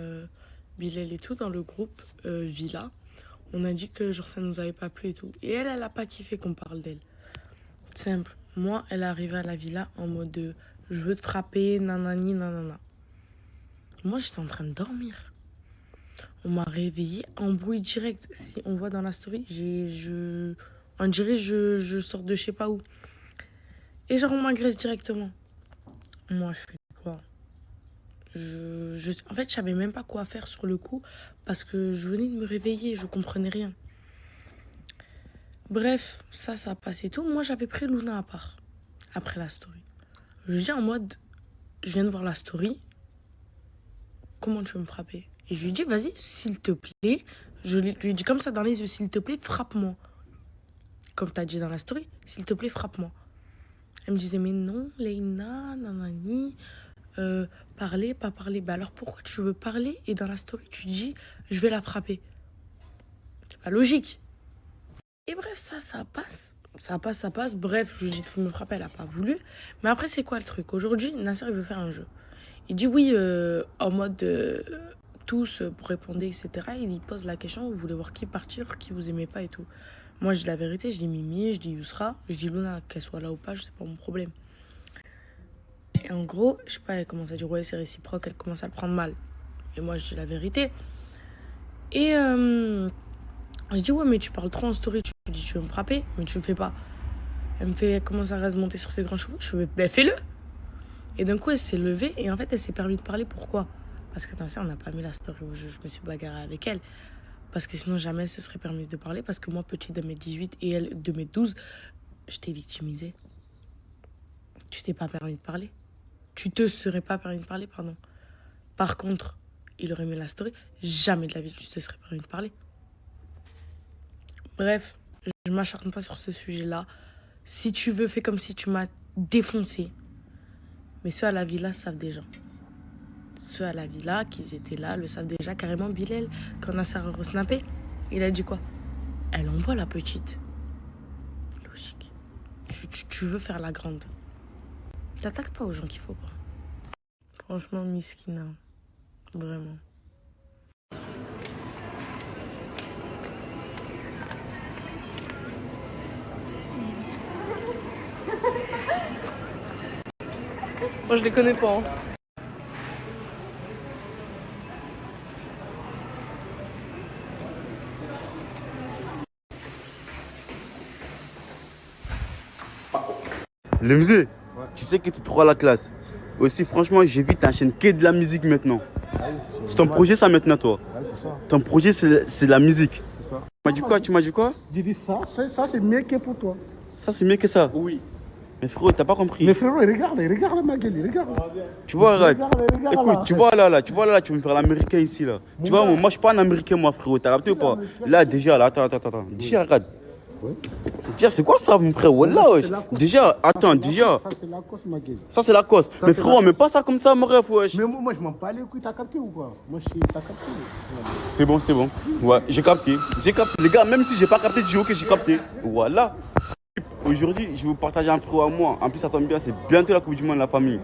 Bilal et tout, dans le groupe Villa, on a dit que genre ça nous avait pas plu et tout. Et elle a pas kiffé qu'on parle d'elle. Simple. Moi, elle est arrivée à la villa en mode de, je veux te frapper, nanani, nanana. Moi, j'étais en train de dormir. On m'a réveillée en bruit direct. Si on voit dans la story, on dirait je sors de je sais pas où. Et genre, on m'agresse directement. Moi, je fais quoi? En fait, je savais même pas quoi faire sur le coup parce que je venais de me réveiller, je comprenais rien. Bref, ça a passé tout. Moi, j'avais pris Luna à part après la story. Je lui dis en mode, je viens de voir la story, comment tu veux me frapper? Et je lui dis, vas-y, s'il te plaît, je lui dis comme ça dans les yeux, s'il te plaît, frappe-moi. Comme tu as dit dans la story, s'il te plaît, frappe-moi. Elle me disait, mais non, Leïna, nanani, parler, pas parler. Bah alors pourquoi tu veux parler et dans la story, tu dis, je vais la frapper? C'est pas logique. Et bref, ça passe. Ça passe. Bref, je lui dis de me frapper, elle a pas voulu. Mais après, c'est quoi le truc? Aujourd'hui, Nasser, il veut faire un jeu. Il dit oui, en mode tous pour répondre, etc. Il pose la question, vous voulez voir qui partir, qui vous aimez pas et tout. Moi, je dis la vérité, je dis Mimi, je dis Yousra, je dis Luna, qu'elle soit là ou pas, c'est pas mon problème. Et en gros, je sais pas, elle commence à dire ouais, c'est réciproque, elle commence à le prendre mal. Et moi, je dis la vérité. Et je dis ouais, mais tu parles trop en story, tu dis tu veux me frapper, mais tu le fais pas. Elle commence à monter sur ses grands chevaux, je fais ben fais-le. Et d'un coup, elle s'est levée et en fait, elle s'est permis de parler. Pourquoi? Parce que dans ça, on n'a pas mis la story où je me suis bagarrée avec elle. Parce que sinon, jamais elle se serait permise de parler. Parce que moi, petite de mes 18 et elle de mes 12, je t'ai victimisée. Tu t'es pas permis de parler. Tu te serais pas permis de parler, pardon. Par contre, il aurait mis la story. Jamais de la vie, tu te serais permis de parler. Bref, je ne m'acharne pas sur ce sujet-là. Si tu veux, fais comme si tu m'as défoncé. Mais ceux à la villa savent déjà. Ceux à la villa, qui étaient là, le savent déjà. Carrément, Bilal, quand Nasser a resnappé, il a dit quoi? Elle envoie la petite. Logique. Tu veux faire la grande. T'attaques pas aux gens qu'il faut pas. Franchement, miskina. Vraiment. Moi, je les connais pas. Hein. Le musée, tu sais que tu es trop à la classe. Aussi, franchement, j'évite t'enchaîner que de la musique maintenant. C'est ton projet, ça, maintenant, toi? C'est ça. Ton projet, c'est la musique. C'est ça. Tu m'as dit quoi? J'ai dit ça, c'est mieux que pour toi. Ça, c'est mieux que ça? Oui. Mais frérot, t'as pas compris. Mais frérot, regarde ma gueule, regarde. Tu vois, regarde. Regarde, Écoute, là. tu vois là, tu veux me faire l'américain ici, là. Tu vois, moi, je suis pas un américain, moi, frérot. T'as capté ou pas? Là, déjà, là, attends. Déjà, regarde. Ouais. Déjà, c'est quoi ça, mon frère? Wallah, wesh. Déjà, attends, déjà. Ça, c'est la cause, ma gueule. Ça, c'est la cause. Mais frérot, mais pas ça comme ça, mon ref, wesh. Mais moi, je m'en bats les couilles, t'as capté ou quoi? Moi, t'as capté. C'est bon. Ouais, j'ai capté. Les gars, même si j'ai pas capté, j'ai ok, j'ai capté. Voilà. Aujourd'hui, je vais vous partager un truc à moi. En plus, ça tombe bien, c'est bientôt la Coupe du Monde de la famille.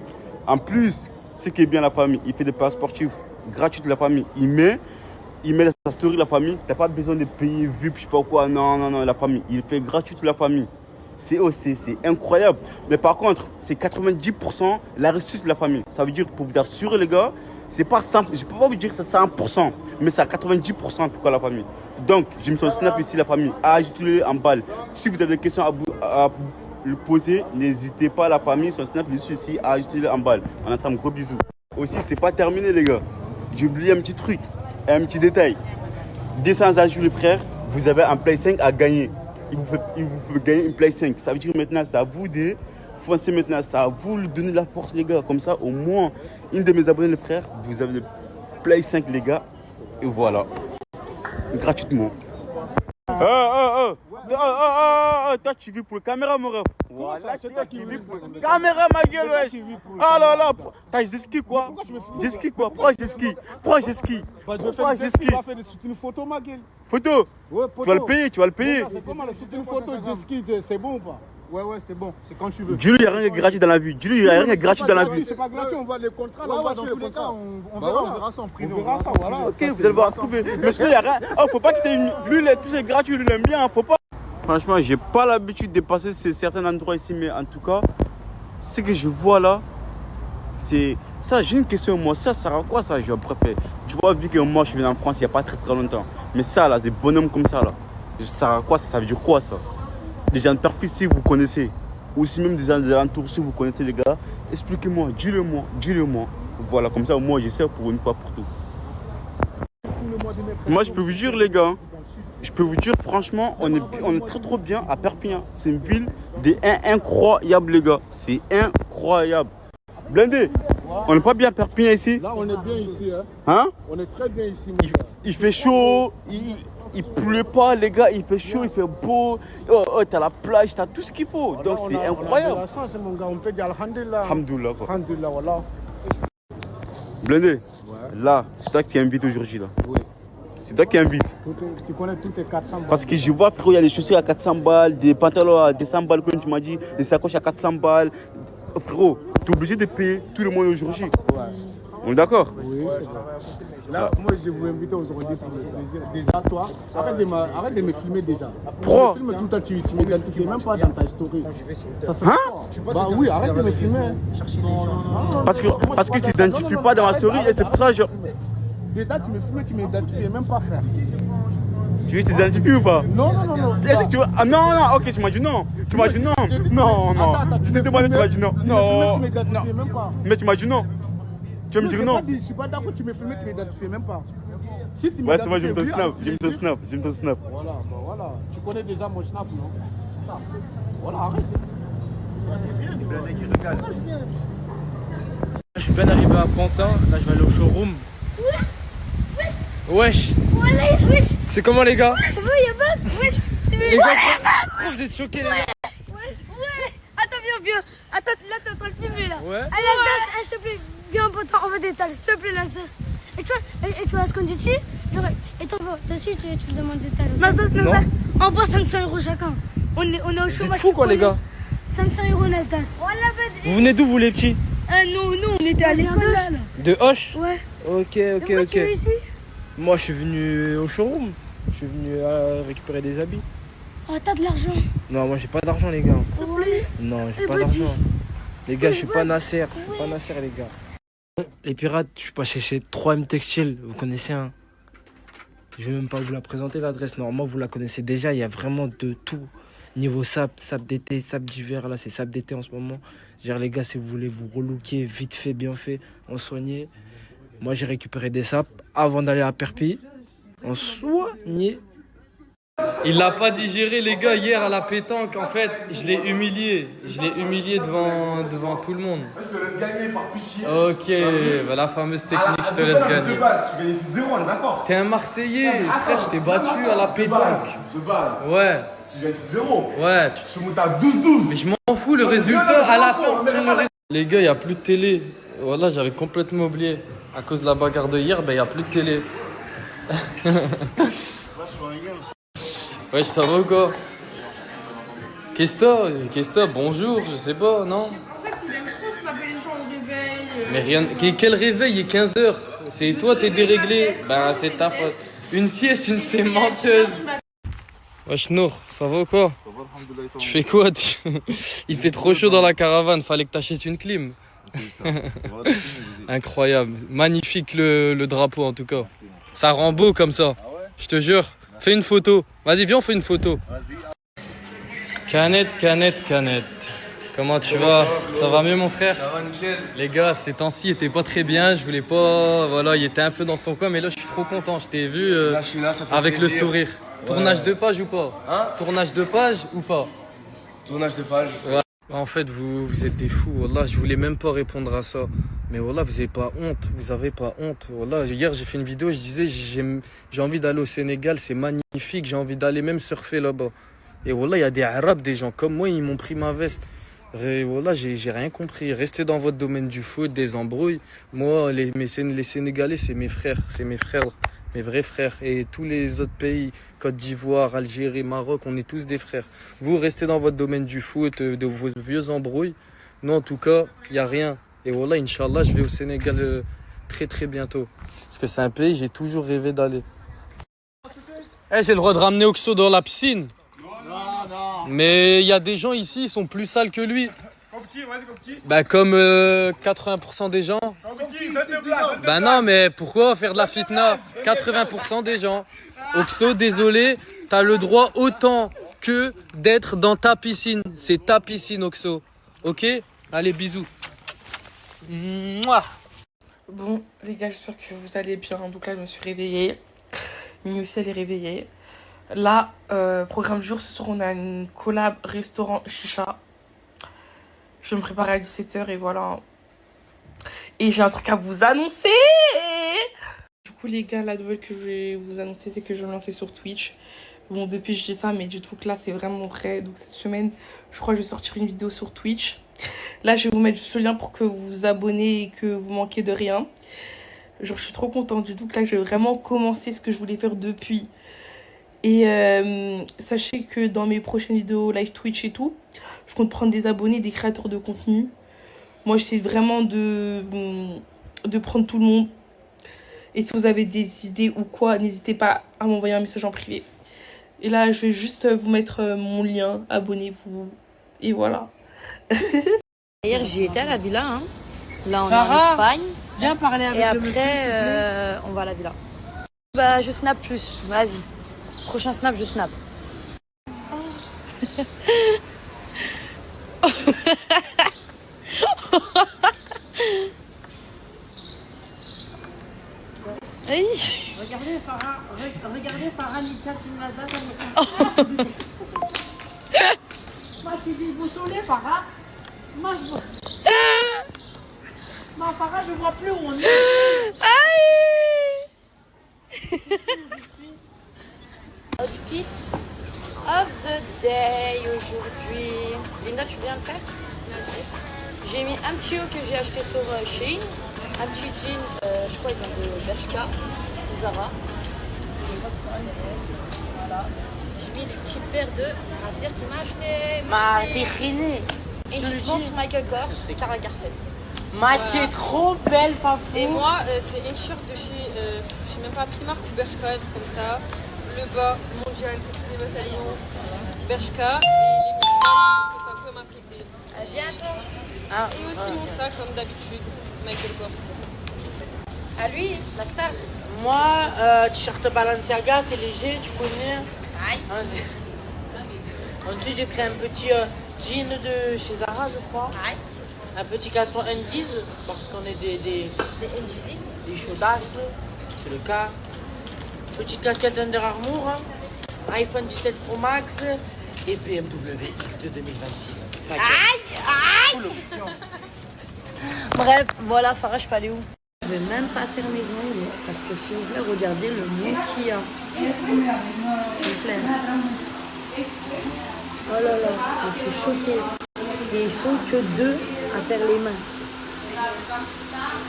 En plus, ce qui est bien la famille, il fait des paris sportifs gratuits de la famille. Il met sa story la famille. T'as pas besoin de payer VIP, je sais pas quoi. Non, la famille. Il fait gratuit de la famille. C'est incroyable. Mais par contre, c'est 90% la réussite de la famille. Ça veut dire, pour vous assurer, les gars, c'est pas simple. Je peux pas vous dire que c'est 100%, mais c'est à 90% pour la famille. Donc, je me suis snap ici, la famille. Ajoutez-le en balle. Si vous avez des questions à le poser, n'hésitez pas, la famille, sur snap ici, ajoutez-le en balle. On a un gros bisou. Aussi, c'est pas terminé, les gars. J'ai oublié un petit truc, un petit détail. 200 ajouts, les frères, vous avez un Play 5 à gagner. il vous fait gagner une Play 5. Ça veut dire maintenant, c'est à vous de foncer maintenant. C'est à vous de donner la force, les gars. Comme ça, au moins, une de mes abonnés, les frères, vous avez le Play 5, les gars. Et voilà. Gratuitement. Toi, tu vis pour le caméra, mon ref. Voilà, c'est toi qui vis pour le caméra, ma gueule, wesh. Ah là là. T'as jet-ski quoi? Jet-ski quoi? Pourquoi jet-ski? Pourquoi jet-ski? Pourquoi jet-ski? Tu vas faire une photo, ma gueule. Photo? Ouais, tu vas le payer, tu vas le payer. C'est pas mal, une photo jet-ski, c'est bon ou pas? Ouais, c'est bon, c'est quand tu veux. Dis-lui, il n'y a rien de gratuit dans la vie. Dis-lui, il n'y a rien de gratuit dans la vie. C'est pas gratuit, on voit les contrats, on va dans tous les cas, on verra ça en privé. On verra ça, voilà. Ok, vous allez voir, trouver. Mais sinon, il n'y a rien. Oh, faut pas quitter une. Lui, tout c'est gratuit, lui, il aime bien, faut pas. Franchement, j'ai pas l'habitude de passer certains endroits ici, mais en tout cas, ce que je vois là, c'est. Ça, j'ai une question, moi, ça sert à quoi ça? Je préfère. Tu vois, vu que moi, je viens en France il n'y a pas très longtemps. Mais ça, là, des bonhommes comme ça, là, ça sert à quoi? Ça veut dire quoi, ça? Les gens de Perpignan, si vous connaissez, ou si même des gens des alentours, si vous connaissez les gars, expliquez-moi, dis-le-moi. Voilà, comme ça, moi, je sais pour une fois pour tout. Moi, je peux vous dire, les gars, je peux vous dire, franchement, on est très trop bien à Perpignan. C'est une ville incroyable, les gars. C'est incroyable. Blindé, on n'est pas bien à Perpignan ici? Là, on est bien ici, hein? On est très bien ici, mon gars. Il fait chaud, il pleut pas, les gars, il fait chaud, il fait beau. T'as la plage, t'as tout ce qu'il faut. Donc c'est incroyable. On a de la chance, mon gars, on peut dire alhamdulillah. Alhamdulillah, quoi. Alhamdulillah, voilà. Blindé, là, c'est toi qui invites aujourd'hui, là. Oui. C'est toi qui invites. Tu connais tous tes 400 balles. Parce que je vois, frérot, il y a des chaussures à 400 balles, des pantalons à 200 balles, comme tu m'as dit, des sacoches à 400 balles. Frérot, tu es obligé de payer tout le monde aujourd'hui. Ouais. On est d'accord? Oui, c'est vrai. Là, moi, je vous invite aujourd'hui pour le plaisir. Déjà, toi, arrête de me filmer déjà. Pourquoi? Tu me filmes tout le temps, tu m'identifies même pas dans ta story. Ça, bah oui, arrête de me filmer. Parce que tu t'identifies pas dans ma story et c'est pour ça que je... Déjà, tu me filmes, tu m'identifies même pas, frère. Tu veux t'identifier ou pas? Non. Est-ce que tu veux... Ah non, ok, tu m'as dit non. Tu m'as dit non. Non. Je t'ai demandé, tu m'as dit non. Non. Mais tu m'as dit non. Tu vas me dire non. Je suis pas d'accord, tu me filmes, tu m'identifies même pas. Si tu ouais, c'est moi, j'aime ton snap. Voilà. Tu connais déjà mon snap, non? Voilà, arrête. Je suis bien arrivé à Pantin, là je vais aller au showroom. Wesh. C'est comment les gars? Ça va, y'a pas? Les gars, vous êtes choqués les gars? Attends, viens. Attends, là t'es en train de filmer là. Ouais. Allez, s'il te plaît, viens potent, on va détailler, s'il te plaît, là, Et tu vois ce qu'on dit ici? Et toi aussi, tu demandes détail. Nasdas, envoie 500 € chacun. On est au chômage. C'est fou quoi les gars? 500 € Nasdas. Vous venez d'où vous les petits? Non, on était à l'école là. De Hoche? Ouais. Ok. Tu es ici? Moi je suis venu au showroom. Je suis venu récupérer des habits. Oh, t'as de l'argent? Non, moi j'ai pas d'argent les gars. S'il te plaît. Non, j'ai pas d'argent. Les gars, je suis pas Nasser. Je suis pas Nasser les gars. Les pirates, je suis passé chez 3M Textile. Vous connaissez hein? Je vais même pas vous la présenter l'adresse. Normalement vous la connaissez déjà. Il y a vraiment de tout. Niveau sap d'été, sap d'hiver. Là c'est sap d'été en ce moment. Genre les gars, si vous voulez vous relooker vite fait, bien fait, en soigné. Moi j'ai récupéré des sapes avant d'aller à Perpignan. En soigné. Il l'a pas digéré les gars hier à la pétanque, en fait je l'ai humilié devant tout le monde. Je te laisse gagner par pitié. Ok, bah, la fameuse technique, je te laisse gagner. Tu gagnes 6-0, on est d'accord? T'es un Marseillais, frère, je t'ai battu à la pétanque. Ouais. Tu gagnes 6-0. Ouais. Je suis monté à 12-12. Mais je m'en fous, le résultat à la fin. Les gars, il n'y a plus de télé. Voilà, j'avais complètement oublié. À cause de la bagarre de hier, il n'y a plus de télé. Ouais, ça va ou quoi? Qu'est-ce que bonjour, je sais pas, non? En fait, il aime trop snapper les gens au réveil. Mais rien. Quel réveil? Il est 15h. C'est toi, t'es déréglé. Ben, c'est ta faute. Une sieste, une sémenteuse. Wesh Nour, ça va ou quoi? Tu fais quoi? Il fait trop chaud dans la caravane, fallait que t'achètes une clim. Incroyable, magnifique le drapeau en tout cas. Ça rend beau comme ça, je te jure. Fais une photo, vas-y viens on fait une photo. Canette. Comment tu vas? Ça va mieux mon frère? Ça va nickel. Les gars, ces temps-ci, il était pas très bien. Je voulais pas. Voilà, il était un peu dans son coin, mais là, je suis trop content. Je t'ai vu Là, je suis là, ça fait avec plaisir. le sourire. Ouais. Tournage de page ou pas? Hein? Tournage de page ou pas? Tournage de page. Ouais. En fait, vous êtes des fous. Wallah, je voulais même pas répondre à ça. Mais voilà, vous avez pas honte. Vous avez pas honte. Wallah, hier, j'ai fait une vidéo. Je disais, j'ai envie d'aller au Sénégal. C'est magnifique. J'ai envie d'aller même surfer là-bas. Et voilà, il y a des Arabes, des gens comme moi, ils m'ont pris ma veste. Et voilà, j'ai rien compris. Restez dans votre domaine du foot, des embrouilles. Moi, les Sénégalais, c'est mes frères. C'est mes frères, mes vrais frères. Et tous les autres pays, Côte d'Ivoire, Algérie, Maroc, on est tous des frères. Vous restez dans votre domaine du foot, de vos vieux embrouilles. Non, en tout cas, il n'y a rien. Et voilà, Inch'Allah, je vais au Sénégal très très bientôt. Parce que c'est un pays, j'ai toujours rêvé d'aller. Hey, j'ai le droit de ramener Oxo dans la piscine. Non. Mais il y a des gens ici, ils sont plus sales que lui. Comme qui? Vas-y, comme qui? Bah comme 80% des gens. Comme qui? Donne des blagues. Bah non, mais pourquoi faire de la fitna? 80% des gens. Oxo, désolé, t'as le droit autant que d'être dans ta piscine. C'est ta piscine, Oxo. Ok? Allez, bisous. Mouah. Bon, les gars, j'espère que vous allez bien. Donc là, je me suis réveillée. Mimi aussi, elle est réveillée. Là, programme du jour, ce soir, on a une collab restaurant chicha. Je vais me préparer à 17h et voilà. Et j'ai un truc à vous annoncer. Du coup, les gars, la nouvelle que je vais vous annoncer, c'est que je vais me lancer sur Twitch. Bon, depuis, je dis ça, mais du tout que là, c'est vraiment vrai. Donc, cette semaine, je crois que je vais sortir une vidéo sur Twitch. Là, je vais vous mettre juste le lien pour que vous vous abonnez et que vous manquez de rien. Genre, je suis trop contente du tout que là, je vais vraiment commencer ce que je voulais faire depuis. Et sachez que dans mes prochaines vidéos live Twitch et tout, je compte prendre des abonnés, des créateurs de contenu. Moi, j'essaie vraiment de prendre tout le monde. Et si vous avez des idées ou quoi, n'hésitez pas à m'envoyer un message en privé. Et là, je vais juste vous mettre mon lien. Abonnez-vous. Et voilà. Hier, j'y étais à la villa. Hein. Là, on est Sarah, en Espagne. viens parler avec et le monsieur, s'il te après, on va à la villa. Bah, je snap plus. Vas-y. Prochain snap, je snap. Hey. Regardez Farah Nietzsche Timnada. Moi, je suis vous saoulez, Farah. Moi, je vois. Non, Farah, je vois plus où on est. Outfit of the day aujourd'hui. Linda, tu viens le faire? J'ai mis un petit haut que j'ai acheté sur Shein. Un petit jean, je crois, il vient de Bershka ou Zara. Et comme ça, voilà. J'ai mis les petites paires de Nasser qui m'a acheté. Merci. Et une petite montre Michael Kors, Cara Garfeld. Tu es trop belle, Fafou. Et moi, c'est une shirt de chez, je sais même pas, Primark ou Bershka, un truc comme ça. Le bas, Mondial, petit bataillon, Bershka. Et les petits que Fafou m'a prêté. À bientôt. Et aussi mon sac, comme d'habitude, Michael Kors. À lui, la star. Moi, t-shirt Balenciaga, c'est léger, tu connais. Aïe. Ensuite, j'ai pris un petit jean de chez Zara, je crois. Aïe. Un petit caleçon Undies, parce qu'on est des chaudasses, c'est le cas. Petite casquette Under Armour, hein. iPhone 17 Pro Max et BMW X2 2026. Aïe. Bref, voilà, Farah, je peux aller où? Je vais même pas faire mes ongles parce que s'il vous plaît, regardez le monde qu'il y a. S'il vous plaît. Oh là là, je suis choquée. Et ils sont que 2 à faire les mains.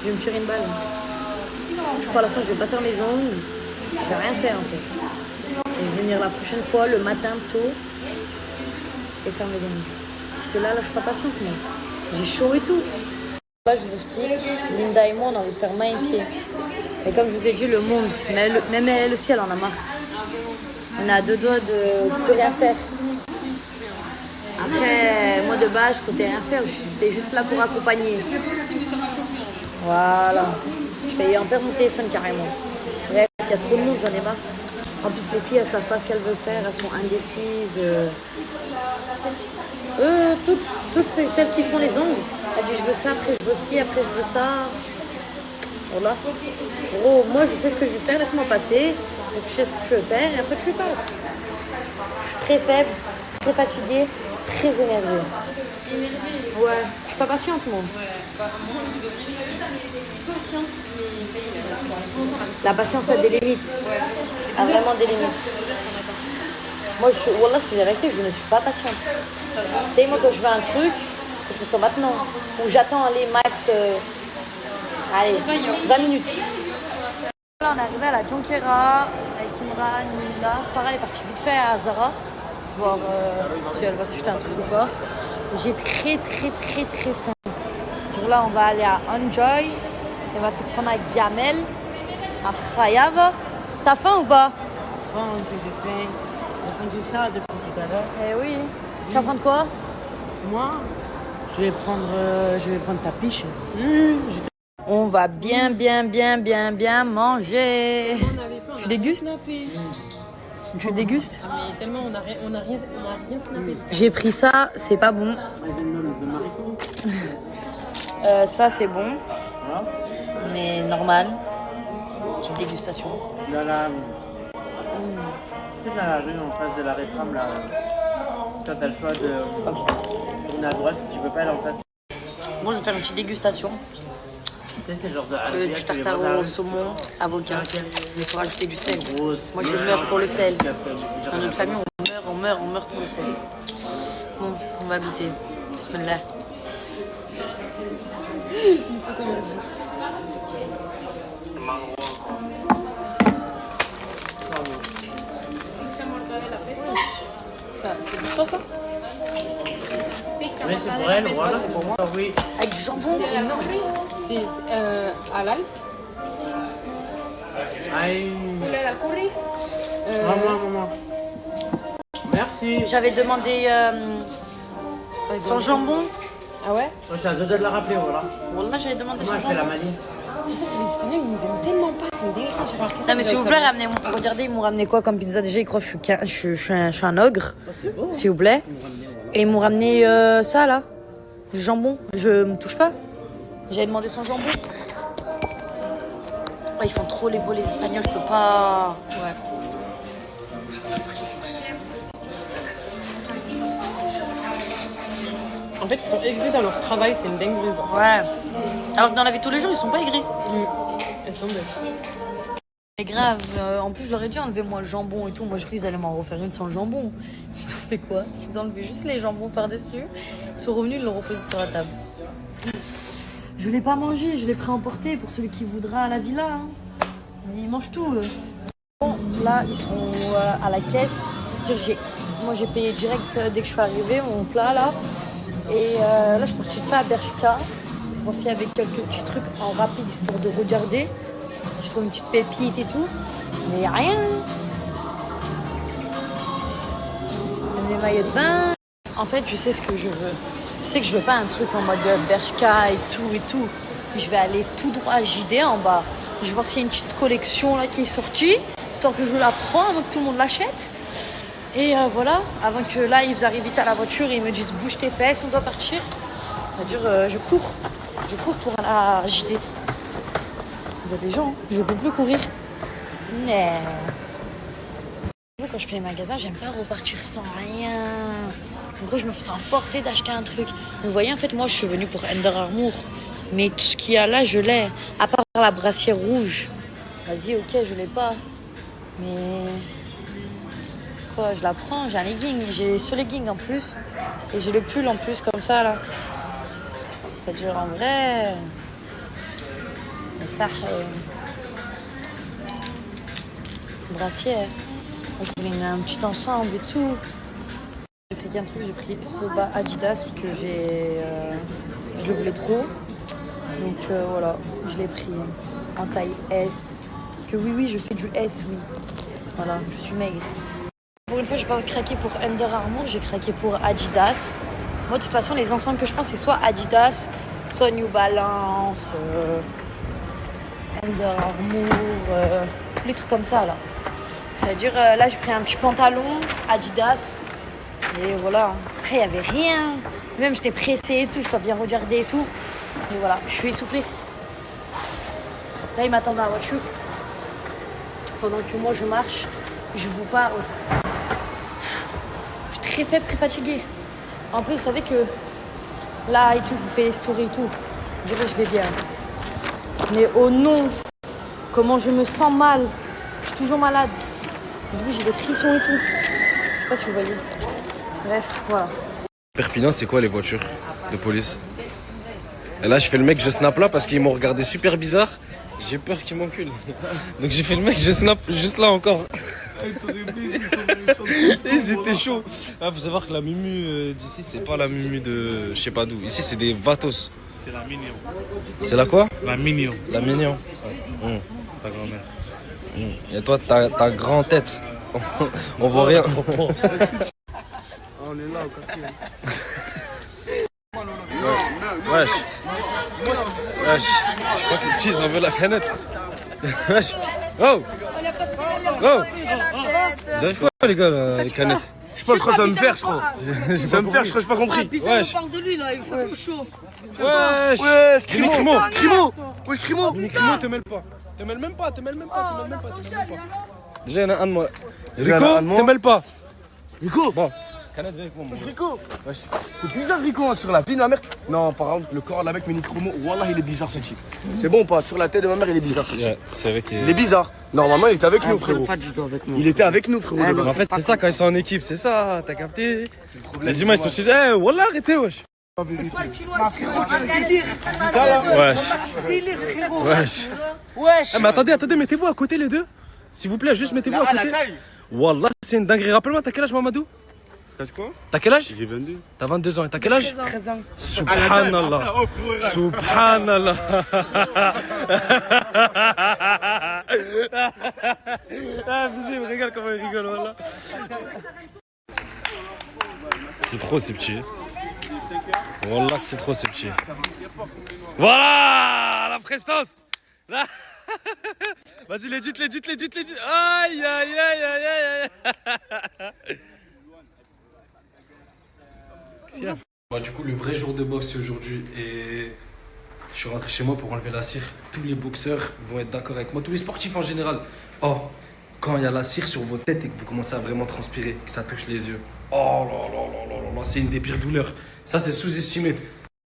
Je vais me tirer une balle. Je crois à la fin, je vais pas faire mes ongles. Je vais rien faire en fait. Je vais venir la prochaine fois le matin tôt et faire mes ongles. Parce que là, je suis pas patiente moi. J'ai chaud et tout. Là, je vous explique, Linda et moi, on a envie de faire main et pied. Et comme je vous ai dit, le monde, même le ciel en a marre. On a 2 doigts de plus rien faire. Après, moi de base, je comptais rien faire, j'étais juste là pour accompagner. Voilà. Je faisais en perdre mon téléphone carrément. Bref, il y a trop de monde, j'en ai marre. En plus, les filles, elles savent pas ce qu'elles veulent faire, elles sont indécises. Toutes celles qui font les ongles. Elle dit je veux ça, après je veux ci, après je veux ça. Voilà. Gros, moi je sais ce que je vais faire, laisse-moi passer. Réfléchis à ce que tu veux faire et après tu le passes. Je suis très faible, très fatiguée, très énervée. Énervé. Ouais, je suis pas patiente moi. Ouais, bah moi je devrais patience, mais ça y est, ça va trop longtemps là. La patience a des limites. A vraiment des limites. Moi, Wallah, je te dis la vérité, je ne suis pas patiente. Tu sais, moi, quand je veux un truc, il faut que ce soit maintenant. Ou j'attends aller max, allez, 20 minutes. Là, on est arrivé à la Jonquera avec Imran, Nina. Farah est partie vite fait à Zara, voir si elle va s'acheter un truc ou pas. J'ai très faim. Donc là, on va aller à Enjoy. On va se prendre à Gamel, à Khayav. T'as faim ou pas? Faim, j'ai faim. J'ai ça depuis tout à l'heure. Eh oui. Tu vas prendre quoi? Moi, je vais prendre ta piche. On va bien manger. Tu dégustes? Tu dégustes? Mais tellement on a rien snappé. J'ai pris ça, c'est pas bon. Ça c'est bon. Mais normal. Petite dégustation. C'est la rue en face de la rétrame là. Quand t'as le choix de tourner à droite, tu peux pas aller en face. Moi je vais faire une petite dégustation. Tu sais, c'est le genre Du tartare au saumon, avocat. Il faut rajouter du sel. Moi je meurs pour le sel. Dans notre famille on meurt pour le sel. Bon, on va goûter. Bismillah. Il faut ton énergie. Ça, c'est pour toi ça? Oui, c'est pour elle, voilà, c'est pour moi. Oui. Avec du jambon. C'est halal. Aïe. Maman. Merci. J'avais demandé sans jambon. Ah ouais? Moi, je suis à deux doigts de la rappeler, voilà. Wallah, j'avais demandé sans Moi, je fais la jambon. manie. Mais ça, c'est les Espagnols, ils nous aiment tellement pas, c'est une dinguerie. Je vais faire Non mais s'il vous plaît, ramenez-moi. Regardez, ils m'ont ramené quoi comme pizza? Déjà, ils croient que je suis un ogre. S'il vous plaît. Et ils m'ont ramené ça là. Du jambon. Je me touche pas. J'avais demandé sans jambon. Oh, ils font trop les beaux les Espagnols, je peux pas. Ouais. En fait, ils sont aigris dans leur travail, c'est une dinguerie. Ouais. Alors que dans la vie de tous les jours, ils sont pas aigris. Elles sont bêtes. C'est grave. En plus, je leur ai dit enlevez-moi le jambon et tout. Moi, je crois qu'ils allaient m'en refaire une sans le jambon. Ils ont fait quoi? Ils ont enlevé juste les jambons par-dessus. Ils sont revenus, ils l'ont reposé sur la table. Je l'ai pas mangé, je l'ai préemporté pour celui qui voudra à la villa. Hein. Ils mangent tout. Bon, là, ils sont à la caisse. Moi, j'ai payé direct dès que je suis arrivée, mon plat là. Et là, je suis partie pas à Bershka. Voir s'il y avait quelques petits trucs en rapide histoire de regarder. Je trouve une petite pépite et tout. Mais rien. Mes maillots de bain. En fait, je sais ce que je veux. Je sais que je veux pas un truc en mode Bershka et tout. Je vais aller tout droit à JD en bas. Je vais voir s'il y a une petite collection là qui est sortie. Histoire que je la prends avant que tout le monde l'achète. Et voilà, avant que là ils arrivent vite à la voiture et ils me disent bouge tes fesses, on doit partir. C'est-à-dire je cours pour aller à JD. Il y a des gens, je ne peux plus courir. Mais quand je fais les magasins, j'aime pas repartir sans rien. En gros, je me sens forcée d'acheter un truc. Vous voyez, en fait, moi je suis venue pour Under Armour. Mais tout ce qu'il y a là, je l'ai. À part la brassière rouge. Vas-y, ok, je l'ai pas. Mais quoi, je la prends, j'ai un legging, j'ai ce legging en plus. Et j'ai le pull en plus comme ça là. Ça dure en vrai. Mais ça, brassière. Moi, je voulais un petit ensemble et tout. J'ai pris un truc, j'ai pris Soba Adidas parce que je le voulais trop. Donc voilà, je l'ai pris en taille S. Parce que oui, je fais du S, oui. Voilà, je suis maigre. Pour une fois, j'ai pas craqué pour Under Armour, j'ai craqué pour Adidas. Moi, de toute façon, les ensembles que je prends, c'est soit Adidas, soit New Balance, Under Armour, tous les trucs comme ça, là. C'est-à-dire, là, j'ai pris un petit pantalon Adidas. Et voilà. Après, Après, il n'y avait rien. Même, j'étais pressée et tout, je peux bien regarder et tout. Et voilà, je suis essoufflée. Là, il m'attend dans la voiture. Pendant que moi, je marche, je vous parle. Je suis très faible, très fatiguée. En plus, vous savez que là et tout, je vous fais les stories et tout. Je dirais, je vais bien. Mais oh non, comment je me sens mal. Je suis toujours malade. Du coup, j'ai des frissons et tout. Je sais pas si vous voyez. Bref, voilà. Perpignan, c'est quoi les voitures de police? Et là, je fais le mec, je snap là parce qu'ils m'ont regardé super bizarre. J'ai peur qu'ils m'enculent. Donc j'ai fait le mec, je snap juste là encore. C'était chaud. Faut savoir que la mumu d'ici, c'est pas la mumu de je sais pas d'où. Ici, c'est des vatos. C'est la mignon. C'est la quoi? La mignon. La mignon. Ta grand-mère. Et toi, ta grande tête. On voit rien. On est là au quartier. Wesh. Wesh. Je crois que les petits, ils en veulent la canette. Wesh. Oh. Oh. Vous avez quoi les gars, les canettes? Je sais pas, je crois que ça va me faire, je crois. Ça va me faire, je crois que j'ai pas compris. Wesh. On parle de lui là, il fait chaud. Wesh. Wesh, Crimo. Crimo. Wesh, Crimo. Crimo, te mêle pas. Te mêle même pas. Déjà, il y en a un de moi. Déjà, Rico, il y en a un de moi. te mêle pas. Rico. Bon. Canette, viens avec moi. Wesh, Rico. Wesh. C'est bizarre, Rico, hein, sur la vie de ma mère. Non, par contre, le corps de la mec, Mini Chromo, wallah, il est bizarre ce type. C'est bon ou pas? Sur la tête de ma mère, il est bizarre ce type. Ouais, c'est vrai qu'il Il est bizarre. Normalement, il était avec nous, frérot. Pas du tout avec moi. Il était avec nous, frérot. de base. En fait, c'est ça quand ils sont en équipe, c'est ça, t'as capté? Les humains, ils sont chez eux. Wallah, arrêtez, wesh. Wesh. Wesh. Mais attendez, mettez-vous à côté les deux. S'il vous plaît, juste mettez-vous à côté. Wallah, c'est une dinguerie. Rappelle-moi, t'as quel âge, Mamadou? T'as quoi? T'as quel âge? J'ai 22. T'as 22 ans. Et t'as quel âge? 13 ans. Subhanallah. Subhanallah. Ah, vas-y, regarde comment il rigole, voilà. C'est trop, ces petits. Wallah que c'est trop, ces petits. Voilà, la prestance. Là. Vas-y, legit. Aïe, aïe, aïe, aïe, aïe. Tiens. Bah, du coup, le vrai jour de boxe c'est aujourd'hui et je suis rentré chez moi pour enlever la cire. Tous les boxeurs vont être d'accord avec moi, tous les sportifs en général. Oh, quand il y a la cire sur vos têtes et que vous commencez à vraiment transpirer, que ça touche les yeux. Oh là, c'est une des pires douleurs. Ça, c'est sous-estimé.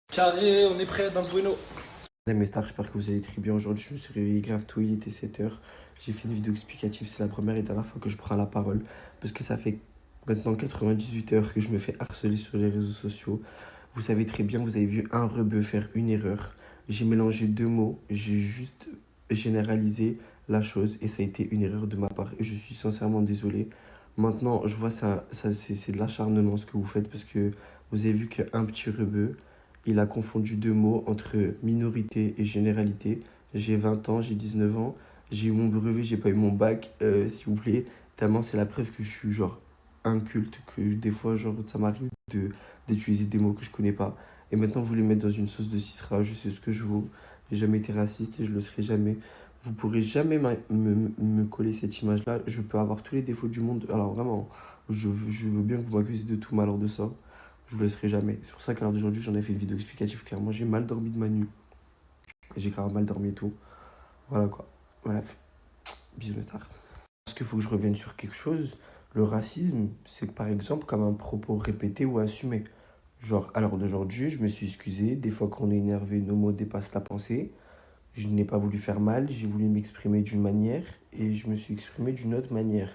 Carré, on est prêt dans le bueno. Mes stars, j'espère que vous allez très bien. Aujourd'hui, je me suis réveillé grave tôt, il était 7h. J'ai fait une vidéo explicative, c'est la première et dernière fois que je prends la parole. Parce que ça fait maintenant 98 heures que je me fais harceler sur les réseaux sociaux. Vous savez très bien, vous avez vu un rebeu faire une erreur. J'ai mélangé deux mots, j'ai juste généralisé la chose et ça a été une erreur de ma part. Et je suis sincèrement désolé. Maintenant, je vois ça c'est de l'acharnement ce que vous faites parce que vous avez vu qu'un petit rebeu, il a confondu deux mots entre minorité et généralité. J'ai 20 ans, j'ai 19 ans, j'ai eu mon brevet, j'ai pas eu mon bac, s'il vous plaît. Tellement c'est la preuve que je suis genre inculte, que des fois genre ça m'arrive d'utiliser des mots que je connais pas. Et maintenant vous les mettre dans une sauce de cisra, je sais ce que je vaux. J'ai jamais été raciste et je le serai jamais. Vous pourrez jamais me coller cette image-là. Je peux avoir tous les défauts du monde. Alors vraiment, je veux bien que vous m'accusez de tout malheur de ça. Je vous le serai jamais. C'est pour ça qu'à l'heure d'aujourd'hui, j'en ai fait une vidéo explicative car moi j'ai mal dormi de ma nuit. J'ai grave mal dormi et tout. Voilà quoi. Bref. Bisous mes stars. Parce qu'il faut que je revienne sur quelque chose. Le racisme, c'est par exemple comme un propos répété ou assumé. Genre, à l'heure d'aujourd'hui, je me suis excusé. Des fois qu'on est énervé, nos mots dépassent la pensée. Je n'ai pas voulu faire mal. J'ai voulu m'exprimer d'une manière et je me suis exprimé d'une autre manière.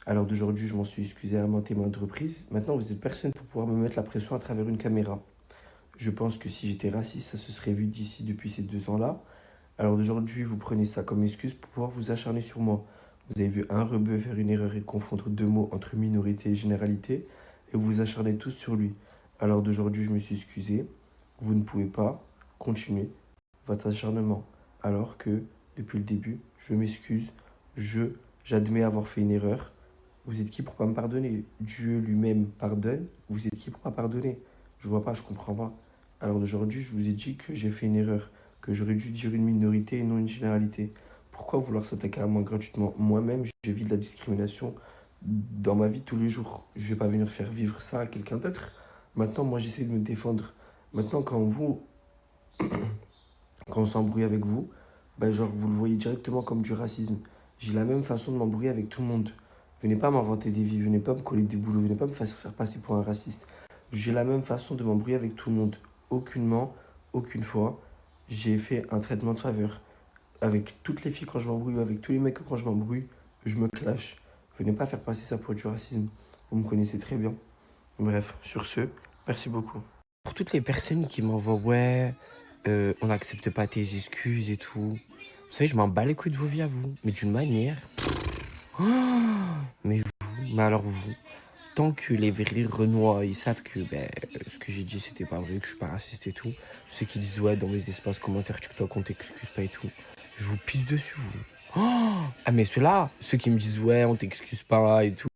À l'heure d'aujourd'hui, je m'en suis excusé à maintes et maintes reprises. Maintenant, vous êtes personne pour pouvoir me mettre la pression à travers une caméra. Je pense que si j'étais raciste, ça se serait vu d'ici depuis ces 2 ans-là. À l'heure d'aujourd'hui, vous prenez ça comme excuse pour pouvoir vous acharner sur moi. Vous avez vu un rebeu faire une erreur et confondre deux mots entre minorité et généralité, et vous vous acharnez tous sur lui. À l'heure d'aujourd'hui, je me suis excusé. Vous ne pouvez pas continuer votre acharnement. Alors que, depuis le début, je m'excuse, j'admets avoir fait une erreur. Vous êtes qui pour pas me pardonner? Dieu lui-même pardonne. Vous êtes qui pour pas pardonner? Je vois pas, je comprends pas. À l'heure d'aujourd'hui, je vous ai dit que j'ai fait une erreur, que j'aurais dû dire une minorité et non une généralité. Pourquoi vouloir s'attaquer à moi gratuitement? Moi-même, je vis de la discrimination dans ma vie de tous les jours. Je vais pas venir faire vivre ça à quelqu'un d'autre. Maintenant, moi, j'essaie de me défendre. Maintenant, quand on s'embrouille avec vous, ben, genre, vous le voyez directement comme du racisme. J'ai la même façon de m'embrouiller avec tout le monde. Venez pas m'inventer des vies, venez pas me coller des boulots, venez pas me faire passer pour un raciste. J'ai la même façon de m'embrouiller avec tout le monde. Aucunement, aucune fois, j'ai fait un traitement de faveur. Avec toutes les filles quand je m'embrouille, avec tous les mecs quand je m'embrouille, je me clash. Venez pas faire passer ça pour du racisme. Vous me connaissez très bien. Bref, sur ce, merci beaucoup. Pour toutes les personnes qui m'envoient, ouais, on n'accepte pas tes excuses et tout. Vous savez, je m'en bats les couilles de vos vies à vous. Mais d'une manière. Oh, mais alors vous. Tant que les vrais Renois, ils savent que ce que j'ai dit c'était pas vrai, que je suis pas raciste et tout. Ceux qui disent ouais dans les espaces commentaires TikTok on t'excuse pas et tout. Je vous pisse dessus vous. Oh, ah mais ceux-là, ceux qui me disent ouais on t'excuse pas et tout.